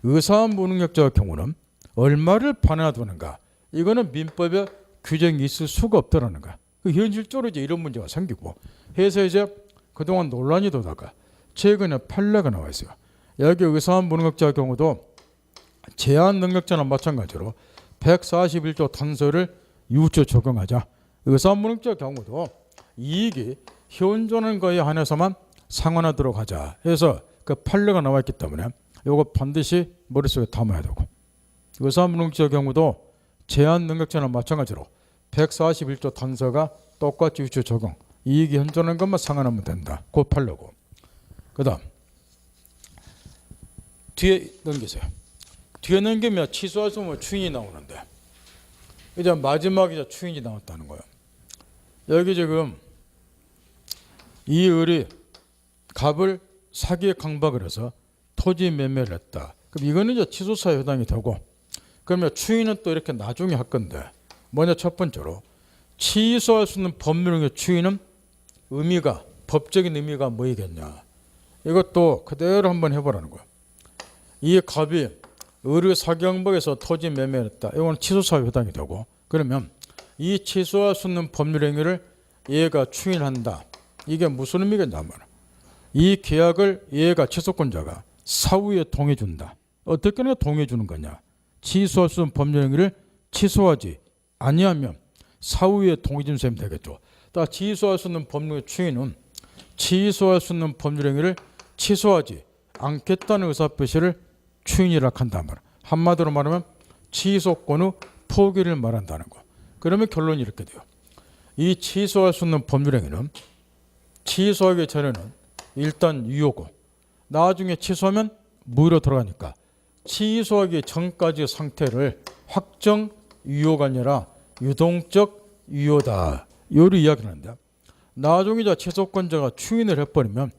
의사 무능력자의 경우는 얼마를 반환하는가? 이거는 민법에 규정이 있을 수가 없더라는 거야. 현실적으로 이제 이런 문제가 생기고 해서 이제 그동안 논란이 되다가 최근에 판례가 나와 있어요. 여기 의사 무능력자의 경우도 제한 능력자나 마찬가지로 141조 단서를 유추 적용하자. 의사 무능력자의 경우도 이익이 현존하는 거에 한해서만 상환하도록 하자 해서 그 판례가 나와 있기 때문에 이거 반드시 머릿속에 담아야 되고, 의사 무능력자의 경우도 제한 능력자나 마찬가지로 141조 단서가 똑같이 유추 적용, 이익이 현존하는 것만 상환하면 된다. 그 판례고. 그 다음 뒤에 넘기세요. 뒤에 넘기면 취소할 수 없는 추인이 나오는데, 이제 마지막에 이제 추인이 나왔다는 거예요. 여기 지금 이 을이 갑을 사기에 강박을 해서 토지 매매를 했다. 그럼 이거는 이제 취소사에 해당이 되고, 그러면 추인은 또 이렇게 나중에 할 건데, 먼저 첫 번째로 취소할 수 있는 법률의 추인은 의미가, 법적인 의미가 뭐이겠냐. 이것도 그대로 한번 해보라는 거예요. 이 갑이 을의 사기 강박에서 토지 매매를 했다. 이건 취소사에 해당이 되고, 그러면 이 취소할 수 있는 법률 행위를 얘가 추인한다. 이게 무슨 의미겠냐면 이 계약을 얘가 취소권자가 사후에 동의해 준다. 어떻게 동의해 주는 거냐? 취소할 수 있는 법률 행위를 취소하지 아니하면 사후에 동의 준 셈이 되겠죠. 또 취소할 수 있는 법률 추인은 취소할 수 있는 법률 행위를 취소하지 않겠다는 의사표시를 추인이라 한단 말이야. 한마디로 말하면 취소권의 포기를 말한다는 거. 그러면 결론이 이렇게 돼요. 이 취소할 수 있는 법률 행위는 취소하기 전에는 일단 유효고, 나중에 취소하면 무효로 들어가니까 취소하기 전까지의 상태를 확정 유효가 아니라 유동적 유효다. 요를 이야기하는데, 나중에 이제 취소권자가 추인을 해버리면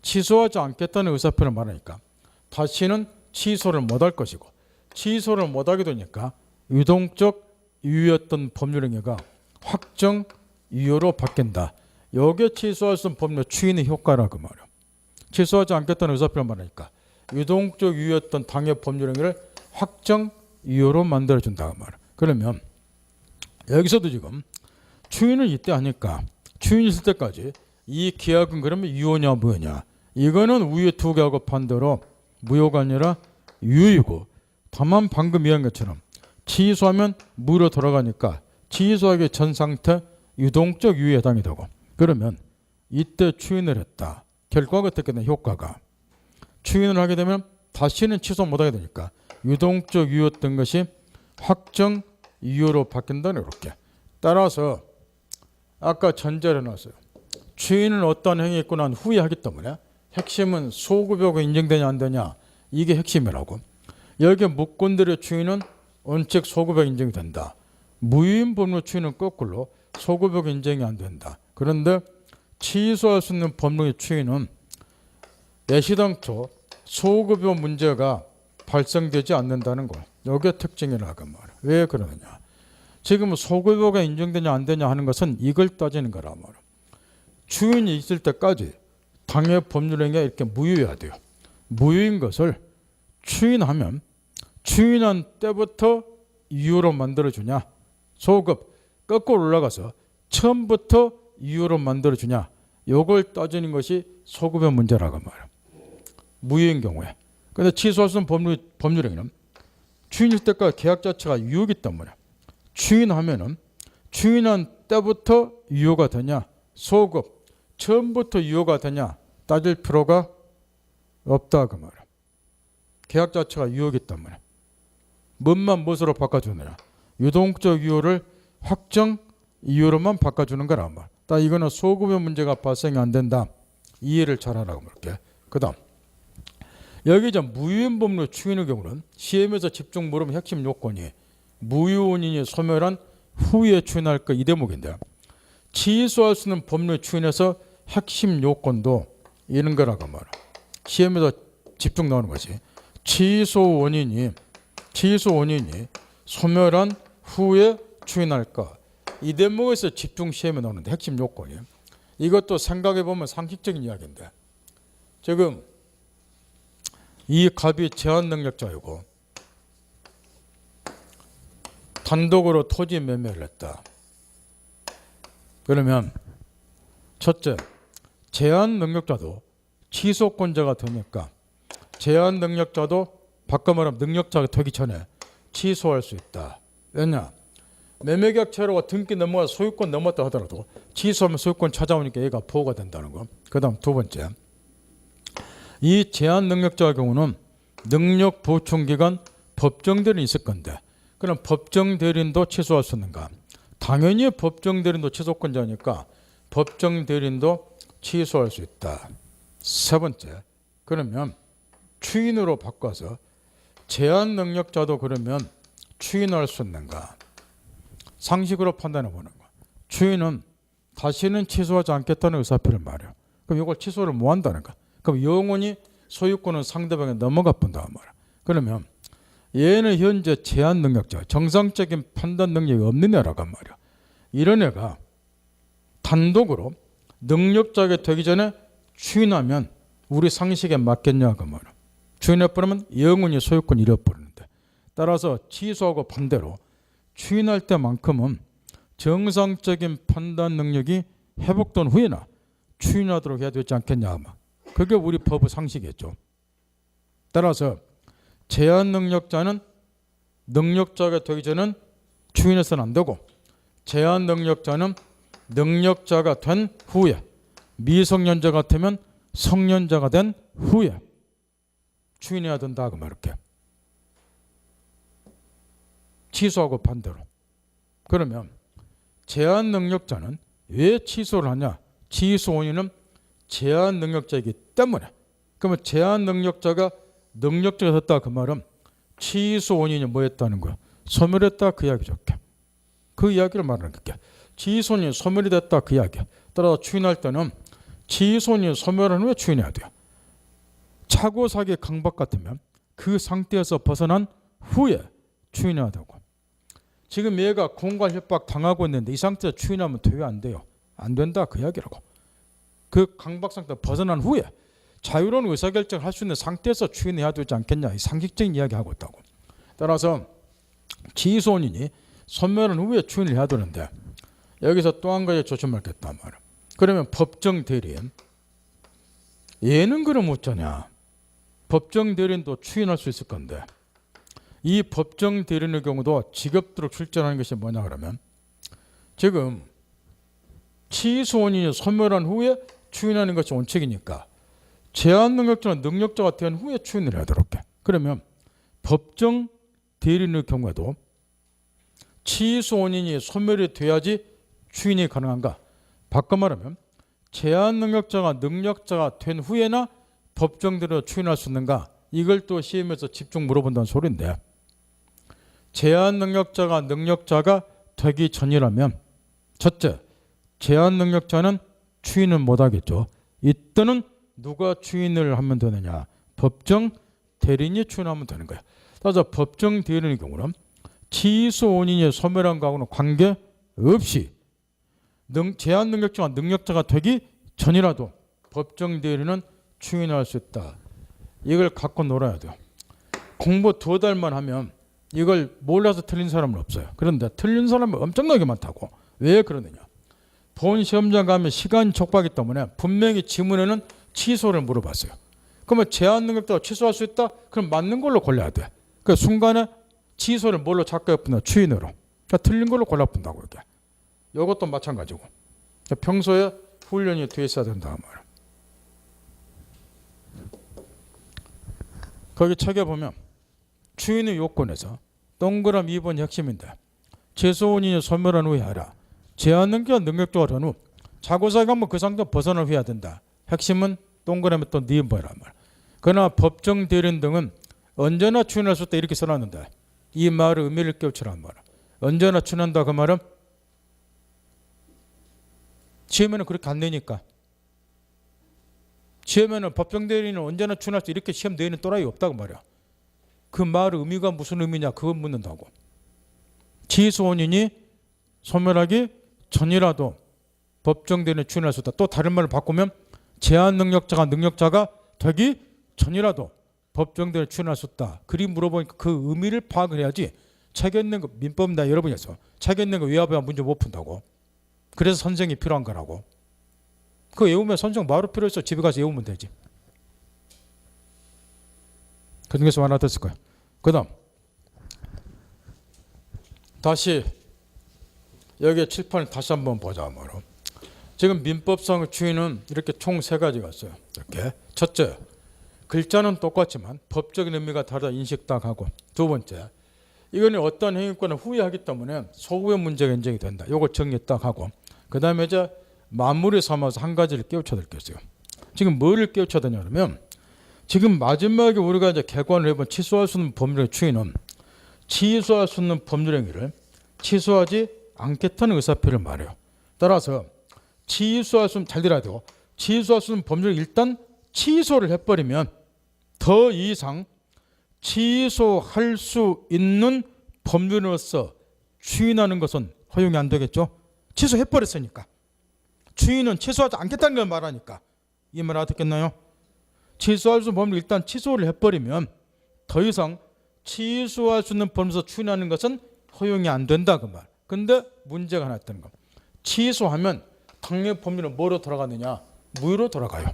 취소하지 않겠다는 의사표를 말하니까 다시는 취소를 못할 것이고, 취소를 못하게 되니까 유동적 유효였던 법률 행위가 확정 유효로 바뀐다. 이게 취소할 수 있는 법률 추인의 효과라고 말이야. 취소하지 않겠다는 의사표를 말하니까 유동적 유효였던 당해 법률 행위를 확정 유효로 만들어준다고 말이야. 그러면 여기서도 지금 추인을 이때 하니까 추인이 있을 때까지 이 계약은 그러면 유효냐 무효냐, 이거는 우유 두 개하고 반대로 무효가 아니라 유효이고, 다만 방금 이야기한 것처럼 취소하면 무효로 돌아가니까 취소하기 전 상태 유동적 유효에 해당이 되고, 그러면 이때 추인을 했다. 결과가 어떻게 되냐? 효과가 추인을 하게 되면 다시는 취소 못하게 되니까 유동적 유효였던 것이 확정 유효로 바뀐다는, 이렇게. 따라서 아까 전제를 해놨어요. 추인은 어떤 행위 있고 난 후에 하기 때문에 핵심은 소급여가 인정되냐 안 되냐 이게 핵심이라고. 여기 무권들의 추인은 원칙 소급여가 인정이 된다. 무효인 법률 추인은 거꾸로 소급여가 인정이 안 된다. 그런데 취소할 수 있는 법률의 추인은 애시당초 소급여 문제가 발생되지 않는다는 거. 이게 특징이라고 말이야. 왜 그러느냐. 지금 소급여가 인정되냐 안 되냐 하는 것은 이걸 따지는 거란 말이야. 추인이 있을 때까지 당해 법률행위가 이렇게 무효해야 돼요. 무효인 것을 추인하면 추인한 때부터 이유로 만들어주냐, 소급 거꾸로 올라가서 처음부터 이유로 만들어주냐, 이걸 따지는 것이 소급의 문제라고 말이야. 무효인 경우에. 그런데 취소할 수 있는 법률행위는 추인일 때까지 계약 자체가 유효이기 때문에 추인하면은 추인한 때부터 유효가 되냐, 소급 처음부터 유효가 되냐 따질 필요가 없다 그 말이야. 계약 자체가 유효이기 때문에 뭔만 무엇으로 바꿔주느냐, 유동적 유효를 확정 이유로만 바꿔주는 거란 말. 딱 이거는 소급의 문제가 발생이 안 된다. 이해를 잘하라고 말게. 그다음 여기 이제 무효인 법률 추인의 경우는 시험에서 집중 물으면 핵심 요건이 무효 원인이 소멸한 후에 추인할 것 이 대목인데, 취소할 수 있는 법률 추인에서 핵심 요건도 이런 거라고 말이야. 시험에서 집중 나오는 것이 취소 원인이 소멸한 후에 추인할까. 이 대목에서 집중 시험에 나오는데 핵심 요건이, 이것도 생각해 보면 상식적인 이야기인데, 지금 이 갑이 제한 능력자이고 단독으로 토지 매매를 했다. 그러면 첫째, 제한 능력자도 취소권자가 되니까 제한 능력자도 바꿔 말하면 능력자가 되기 전에 취소할 수 있다. 왜냐? 매매계약 체류가 등기 넘어가 소유권 넘었다 하더라도 취소하면 소유권 찾아오니까 얘가 보호가 된다는 거. 그 다음 두 번째, 이 제한 능력자의 경우는 능력 보충 기간 법정 대리인이 있을 건데, 그럼 법정 대리인도 취소할 수 있는가? 당연히 법정 대리인도 취소권자니까 법정 대리인도 취소할 수 있다. 세 번째, 그러면 추인으로 바꿔서 제한 능력자도 그러면 추인할 수 있는가? 상식으로 판단해 보는 거. 추인은 다시는 취소하지 않겠다는 의사표를 말해요. 그럼 이걸 취소를 못 한다는 거. 그럼 영원히 소유권은 상대방에 넘어가 본다 말이야. 그러면 얘는 현재 제한 능력자, 정상적인 판단 능력이 없는 애라고 말이야. 이런 애가 단독으로 능력자가 되기 전에 추인하면 우리 상식에 맞겠냐고 말이야. 추인해버리면 영원히 소유권 잃어버리는데, 따라서 취소하고 반대로 추인할 때만큼은 정상적인 판단 능력이 회복된 후에나 추인하도록 해야 되지 않겠냐. 그게 우리 법의 상식이겠죠. 따라서 제한 능력자는 능력자가 되기 전에는 추인해서는 안 되고, 제한 능력자는 능력자가 된 후에, 미성년자 같으면 성년자가 된 후에 추인해야 된다고 말할게. 취소하고 반대로. 그러면 제한 능력자는 왜 취소를 하냐? 취소 원인은 제한 능력자이기 때문에. 그러면 제한 능력자가 됐다 그 말은 취소 원인이 뭐였다는 거야? 소멸했다 그 이야기죠. 그 이야기를 말하는 거야. 취소 원인이 소멸이 됐다 그 이야기야. 따라서 추인할 때는 취소 원인이 소멸한 후에 추인해야 돼요. 차고 사기 강박 같으면 그 상태에서 벗어난 후에 추인해야 되고, 지금 얘가 공갈 협박 당하고 있는데 이 상태에서 추인하면 왜 안 돼요? 안 된다 그 이야기라고. 그 강박 상태 벗어난 후에 자유로운 의사결정을 할 수 있는 상태에서 추인해야 되지 않겠냐, 이 상식적인 이야기하고 있다고. 따라서 취소 원인이 소멸한 후에 추인을 해야 되는데, 여기서 또 한 가지 조심할 게 있단 말이야. 그러면 법정 대리인, 얘는 그럼 어쩌냐? 법정 대리인도 추인할 수 있을 건데, 이 법정 대리인의 경우도 지겹도록 출전하는 것이 뭐냐 그러면, 지금 취소 원인이 소멸한 후에 추인하는 것이 원칙이니까 제한 능력자는 능력자가 된 후에 추인을 해야 되도록 해. 그러면 법정 대리인의 경우에도 취소 원인이 소멸이 돼야지 추인이 가능한가? 바꿔 말하면 제한 능력자가 된 후에나 법정대로 추인할 수 있는가? 이걸 또 시험에서 집중 물어본다는 소리인데, 제한 능력자가 되기 전이라면 첫째, 제한 능력자는 추인을 못하겠죠. 이때는 누가 추인을 하면 되느냐? 법정 대리인이 추인하면 되는 거야. 따라서 법정 대리인의 경우는 취소 원인이 소멸한 거하고는 관계없이 제한 능력자가 되기 전이라도 법정 대리인은 추인할 수 있다. 이걸 갖고 놀아야 돼요. 공부 2달만 하면 이걸 몰라서 틀린 사람은 없어요. 그런데 틀린 사람은 엄청나게 많다고. 왜 그러느냐? 본 시험장 가면 시간 촉박이기 때문에 분명히 지문에는 취소를 물어봤어요. 그러면 제한 능력자가 취소할 수 있다? 그럼 맞는 걸로 골라야 돼. 그 순간에 취소를 뭘로 작가해뿐다? 추인으로. 그러니까 틀린 걸로 골라본다고 이게. 이것도 마찬가지고. 그러니까 평소에 훈련이 돼 있어야 된다 말이야. 거기 책에 보면 추인의 요건에서 동그라미 2번이 핵심인데, 취소 원인이 소멸한 후에 하라. 제한 능력자가 한 후 자고사가 그 상태 벗어날 후에 해야 된다. 핵심은 동그라미 또 2번이란 말. 그러나 법정 대리인 등은 언제나 추인할 수 있다 이렇게 써놨는데, 이 말의 의미를 깨우치란 말이야. 언제나 추인한다 그 말은 시험에는 그렇게 안 되니까. 시험에는 법정 대리인은 언제나 추인할 수 이렇게 시험 내는 또라이 없다고 말이야. 그 말의 의미가 무슨 의미냐 그걸 묻는다고. 취소 원인이 소멸하기 전이라도 법정 대리인은 추인할 수 있다. 또 다른 말을 바꾸면 제한 능력자가 되기 전이라도 법정 대리인은 추인할 수 있다. 그리 물어보니까 그 의미를 파악을 해야지. 책에 있는 거 민법 나 여러분이 했어. 책에 있는 거 외워봐야 문제 못 푼다고. 그래서 선생이 필요한 거라고. 그거 외우면 선생 바로 필요 있어. 집에 가서 외우면 되지. 그 중에서 하나 됐을 거야. 그 다음 다시 여기 칠판을 다시 한번 보자 말로. 지금 민법상 추인은 이렇게 총 3가지가 있어요. 이렇게 첫째, 글자는 똑같지만 법적인 의미가 다르다 인식 딱 하고, 두 번째, 이거는 어떤 행위권을 후회하기 때문에 소구의 문제가 인정이 된다. 요거 정리 딱 하고, 그 다음에 이제 마무리 삼아서 한 가지를 깨우쳐야 될 게 있어요. 지금 뭐를 깨우쳐야 되냐 그러면, 지금 마지막에 우리가 이제 개관을 해본 취소할 수 있는 법률의 추인은 취소할 수 있는 법률 행위를 취소하지 않겠다는 의사표를 말해요. 따라서 취소할 수 있는, 잘 들어야 돼요. 취소할 수 있는 법률을 일단 취소를 해버리면 더 이상 취소할 수 있는 법률로서 추인하는 것은 허용이 안 되겠죠. 취소해버렸으니까. 추인은 취소하지 않겠다는 걸 말하니까. 이 말 알아듣겠나요? 취소할 수 있는 법률을 일단 취소를 해버리면 더 이상 취소할 수 있는 법률에서 추인하는 것은 허용이 안 된다 그 말. 근데 문제가 하나 있다는 거. 취소하면 당연히 법률은 뭐로 돌아가느냐? 무효로 돌아가요.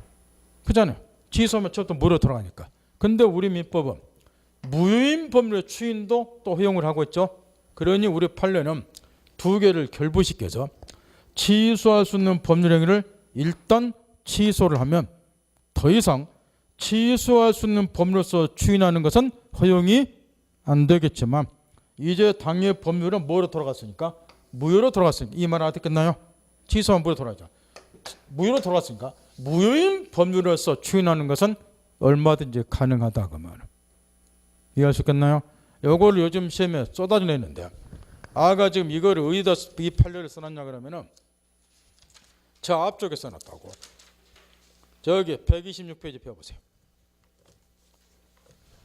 그잖아요. 취소하면 처음부터 무효로 돌아가니까. 근데 우리 민법은 무효인 법률의 추인도 또 허용을 하고 있죠. 그러니 우리 판례는 2개를 결부시켜서 취소할 수 있는 법률 행위를 일단 취소를 하면 더 이상 취소할 수 있는 법률로서 추인하는 것은 허용이 안 되겠지만, 이제 당의 법률은 뭐로 돌아갔으니까? 무효로 돌아갔으니까. 이 말 알아듣겠나요? 취소하면 무효로 돌아가죠. 무효로 돌아갔으니까 무효인 법률로서 추인하는 것은 얼마든지 가능하다 그 말은. 이해할 수 있겠나요? 요거를 요즘 시험에 쏟아져 내는데, 아가 지금 이거를 어디다 이 판례를 써놨냐 그러면은 저 앞쪽에 써놨다고. 저기 126페이지 펴보세요.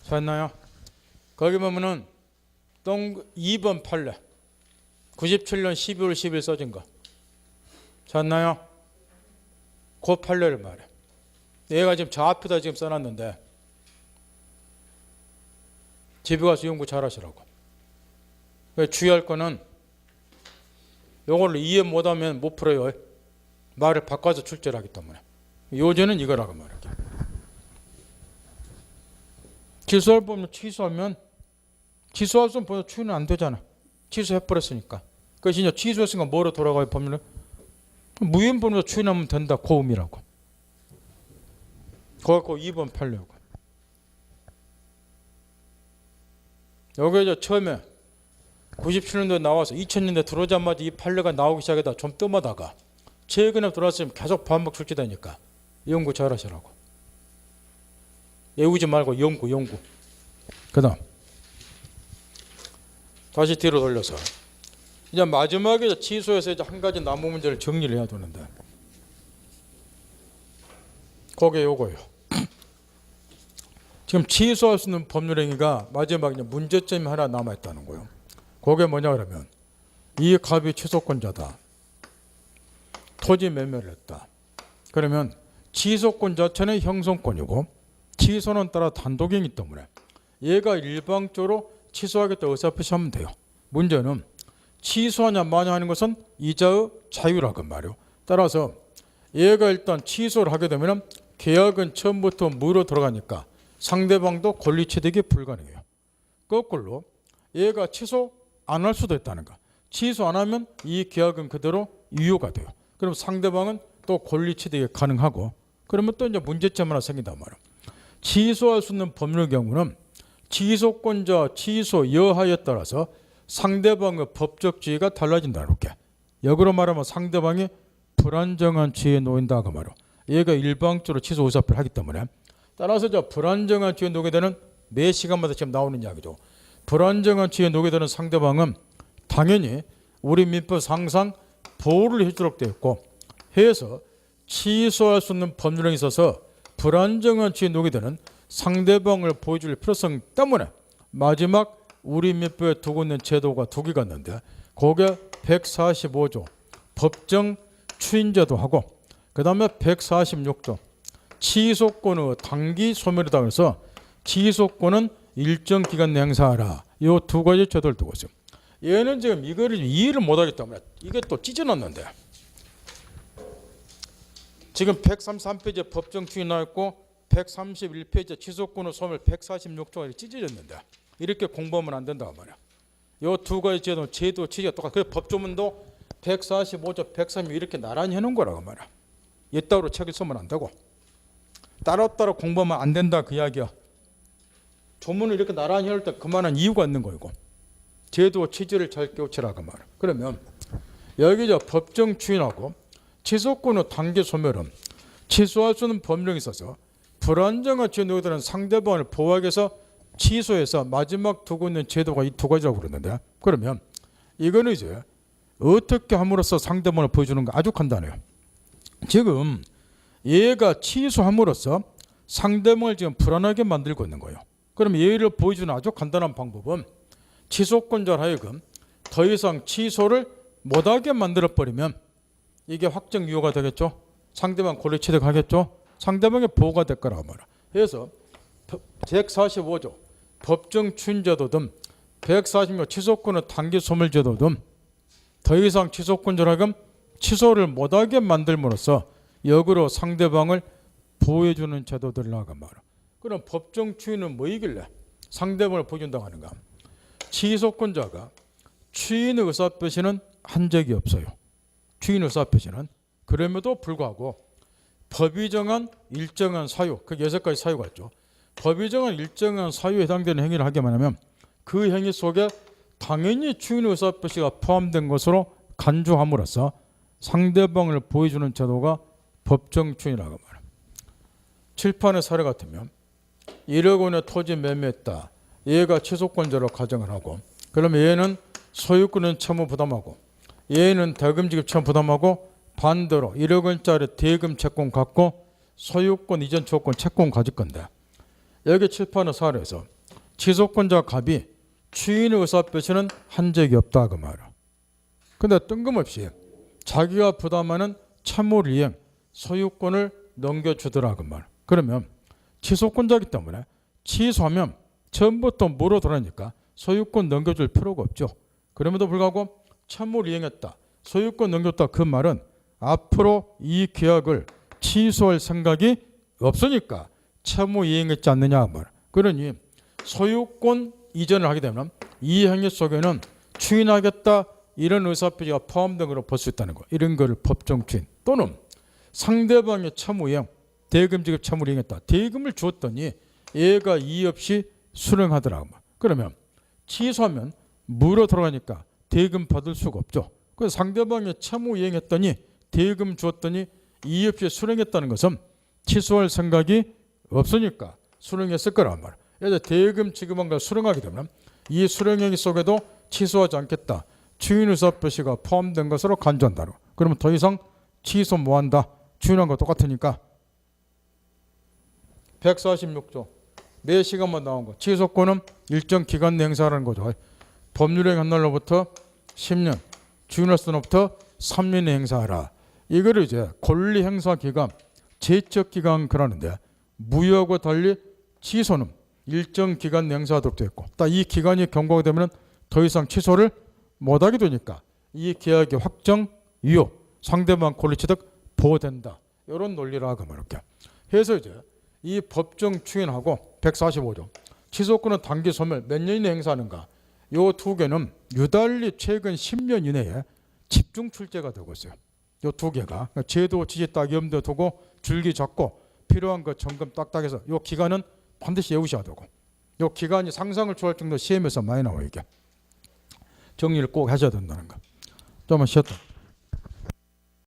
찾나요? 거기 보면은 2번 판례 97년 12월 10일 써진 거 찾나요? 그 판례를 말해. 얘가 지금 저 앞에다 지금 써놨는데 집에 가서 연구 잘 하시라고. 주의할 거는 요걸 이해 못하면 못 풀어요. 말을 바꿔서 출제를 하기 때문에. 요제는 이거라고 말할게. 취소할 법률 취소하면 취소할 수 없는 추인은 안 되잖아. 취소해버렸으니까. 그래서 이제 취소했으니까 뭐로 돌아가요 법률은? 무효인 법률로 추인하면 된다. 그 의미라고. 그거 2번 판례고. 여기 이제 처음에 97년도에 나와서 2000년대 들어오자마자 이 판례가 나오기 시작했다. 좀 뜸하다가 최근에 들어왔으면 계속 반복 출제되니까 연구 잘 하시라고. 외우지 말고 연구. 그 다음 다시 뒤로 돌려서 이제 마지막에 취소해서 이제 한 가지 남은 문제를 정리를 해야 되는데 그게 요거예요. 지금 취소할 수 있는 법률행위가 마지막에 문제점이 하나 남아있다는 거예요. 그게 뭐냐 그러면 이 갑이 취소권자다. 토지 매매를 했다. 그러면 취소권 자체는 형성권이고 취소는 따라 단독행위 때문에 얘가 일방적으로 취소하겠다 의사표시하면 돼요. 문제는 취소하냐 마냐 하는 것은 이자의 자유라고 말이에요. 따라서 얘가 일단 취소를 하게 되면 계약은 처음부터 무로 들어가니까 상대방도 권리 취득이 불가능해요. 거꾸로 얘가 취소 안 할 수도 있다는 거. 취소 안 하면 이 계약은 그대로 유효가 돼요. 그럼 상대방은 또 권리 취득이 가능하고 그러면 또 이제 문제점 하나 생긴단 말이에요. 취소할 수 있는 법률 경우는 취소권자 취소 여하에 따라서 상대방의 법적 지위가 달라진다. 이렇게 역으로 말하면 상대방이 불안정한 지위에 놓인다고 말이에요. 얘가 일방적으로 취소 의사표를 하기 때문에 따라서 저 불안정한 지위에 놓게 되는 매 시간마다 지금 나오는 이야기죠. 불안정한 지위에 놓게 되는 상대방은 당연히 우리 민법 상상 보호를 해주도록 되어 있고 해서 취소할 수 있는 법률에 있어서 불안정한 지위에 놓게 되는 상대방을 보여줄 필요성 때문에 마지막 우리 민법에 두고 있는 제도가 두 개가 있는데 그게 145조 법정 추인제도 하고 그 다음에 146조 취소권의 단기 소멸이다. 그래서 취소권은 일정 기간 내 행사하라. 이 두 가지 제도를 두고 있어요. 얘는 지금 이거를 이해를 못하기 때문에 이게 또 찢어놨는데 지금 133페이지에 법정 추인 나왔고 131페이지에 취소권의 소멸 146조가 찢어졌는데 이렇게 공부하면 안 된다고 말이야. 이 두 가지 제도 취지가 똑같아. 그래서 법조문도 145조 132 이렇게 나란히 해놓은 거라고 말이야. 이따위로 책을 쓰면 안 되고 따로따로 공부하면 안 된다 그 이야기야. 조문을 이렇게 나란히 할 때 그만한 이유가 있는 거고 제도 취지를 잘 깨우치라고 말이야. 그러면 여기 저 법정 추인하고 취소권의 단기 소멸은 취소할 수 있는 법령이 있어서 불안정한 지위에 놓게 되는 상대방을 보호하기 위해서 취소해서 마지막 두고 있는 제도가 이 두 가지라고 그러는데 그러면 이거는 이제 어떻게 함으로써 상대방을 보여주는 거 아주 간단해요. 지금 얘가 취소함으로써 상대방을 지금 불안하게 만들고 있는 거예요. 그럼 얘를 보여주는 아주 간단한 방법은 취소권자로 하여금 더 이상 취소를 못하게 만들어버리면 이게 확정 유효가 되겠죠. 상대방 권리 취득하겠죠. 상대방의 보호가 될 거라고 말이야. 그래서 145조 법정 추인제도 등 146 취소권의 단기 소멸제도 등 더 이상 취소권자로 하여금 취소를 못하게 만들므로써 역으로 상대방을 보호해주는 제도들을 나가 말이야. 그럼 법정 추인은 뭐이길래 상대방을 보여준다고 하는가? 취소권자가 추인 의사표시는 한 적이 없어요. 추인 의사표시는. 그럼에도 불구하고 법이 정한 일정한 사유, 그 6가지 사유가 있죠. 법이 정한 일정한 사유에 해당되는 행위를 하게만 하면 그 행위 속에 당연히 추인 의사표시가 포함된 것으로 간주함으로써 상대방을 보여주는 제도가 법정 추인이라고 말합니다. 칠판의 사례 같으면 1억 원의 토지 매매했다. 얘가 취소권자로 가정을 하고 그러면 얘는 소유권은 채무 부담하고 얘는 대금 지급 채무 부담하고 반대로 1억 원짜리 대금 채권 갖고 소유권 이전 조건 채권 가질 건데 여기 칠판의 사례에서 취소권자 갑이 추인의 의사표시는 한 적이 없다 그 말이야. 근데 뜬금없이 자기가 부담하는 채무를 이행 소유권을 넘겨주더라 그 말. 그러면 취소권자이기 때문에 취소하면 처음부터 무로 돌아가니까 소유권 넘겨줄 필요가 없죠. 그럼에도 불구하고 채무를 이행했다. 소유권 넘겼다 그 말은 앞으로 이 계약을 취소할 생각이 없으니까 채무 이행했지 않느냐 그 말. 그러니 소유권 이전을 하게 되면 이 행위 속에는 추인하겠다 이런 의사표시가 포함된 걸로 볼 수 있다는 거. 이런 거를 법정 추인 또는 상대방의 채무 이행 대금 지급 채무를 이행했다. 대금을 주었더니 얘가 이의 없이 수령하더라고. 그러면 취소하면 무로 들어가니까 대금 받을 수가 없죠. 그래서 상대방의 채무 이행했더니 대금 주었더니 이의 없이 수령했다는 것은 취소할 생각이 없으니까 수령했을 거란 말이야. 예를 들어 대금 지급한 걸 수령하게 되면 이 수령행위 속에도 취소하지 않겠다. 주인의사 표시가 포함된 것으로 간주한다. 그러면 더 이상 취소 뭐한다? 주인한 거 똑같으니까 146조 매 시간만 나온 거 취소권은 일정 기간 내 행사하는 거죠. 법률행 한 날로부터 10년 주인으로서부터 3년의 행사하라. 이거를 이제 권리 행사 기간 제적 기간 그러는데 무효하고 달리 취소는 일정 기간 내 행사하도록 되어 있고 딱 이 기간이 경과가 되면 더 이상 취소를 못하게 되니까 이 계약의 확정 유효 상대방 권리 취득 보호된다. 이런 논리라고 이렇게 해서 이제 이 법정 추인하고 145조 취소권은 단기 소멸 몇 년 이내 행사하는가. 요 두 개는 유달리 최근 10년 이내에 집중 출제가 되고 있어요. 요 두 개가 제도 지지 딱 염두에 두고 줄기 잡고 필요한 거 점검 딱딱해서 요 기간은 반드시 외우셔야 되고 요 기간이 상상을 초월 정도 시험에서 많이 나와요. 이게 정리를 꼭 하셔야 된다는 거. 좀만 쉬었다.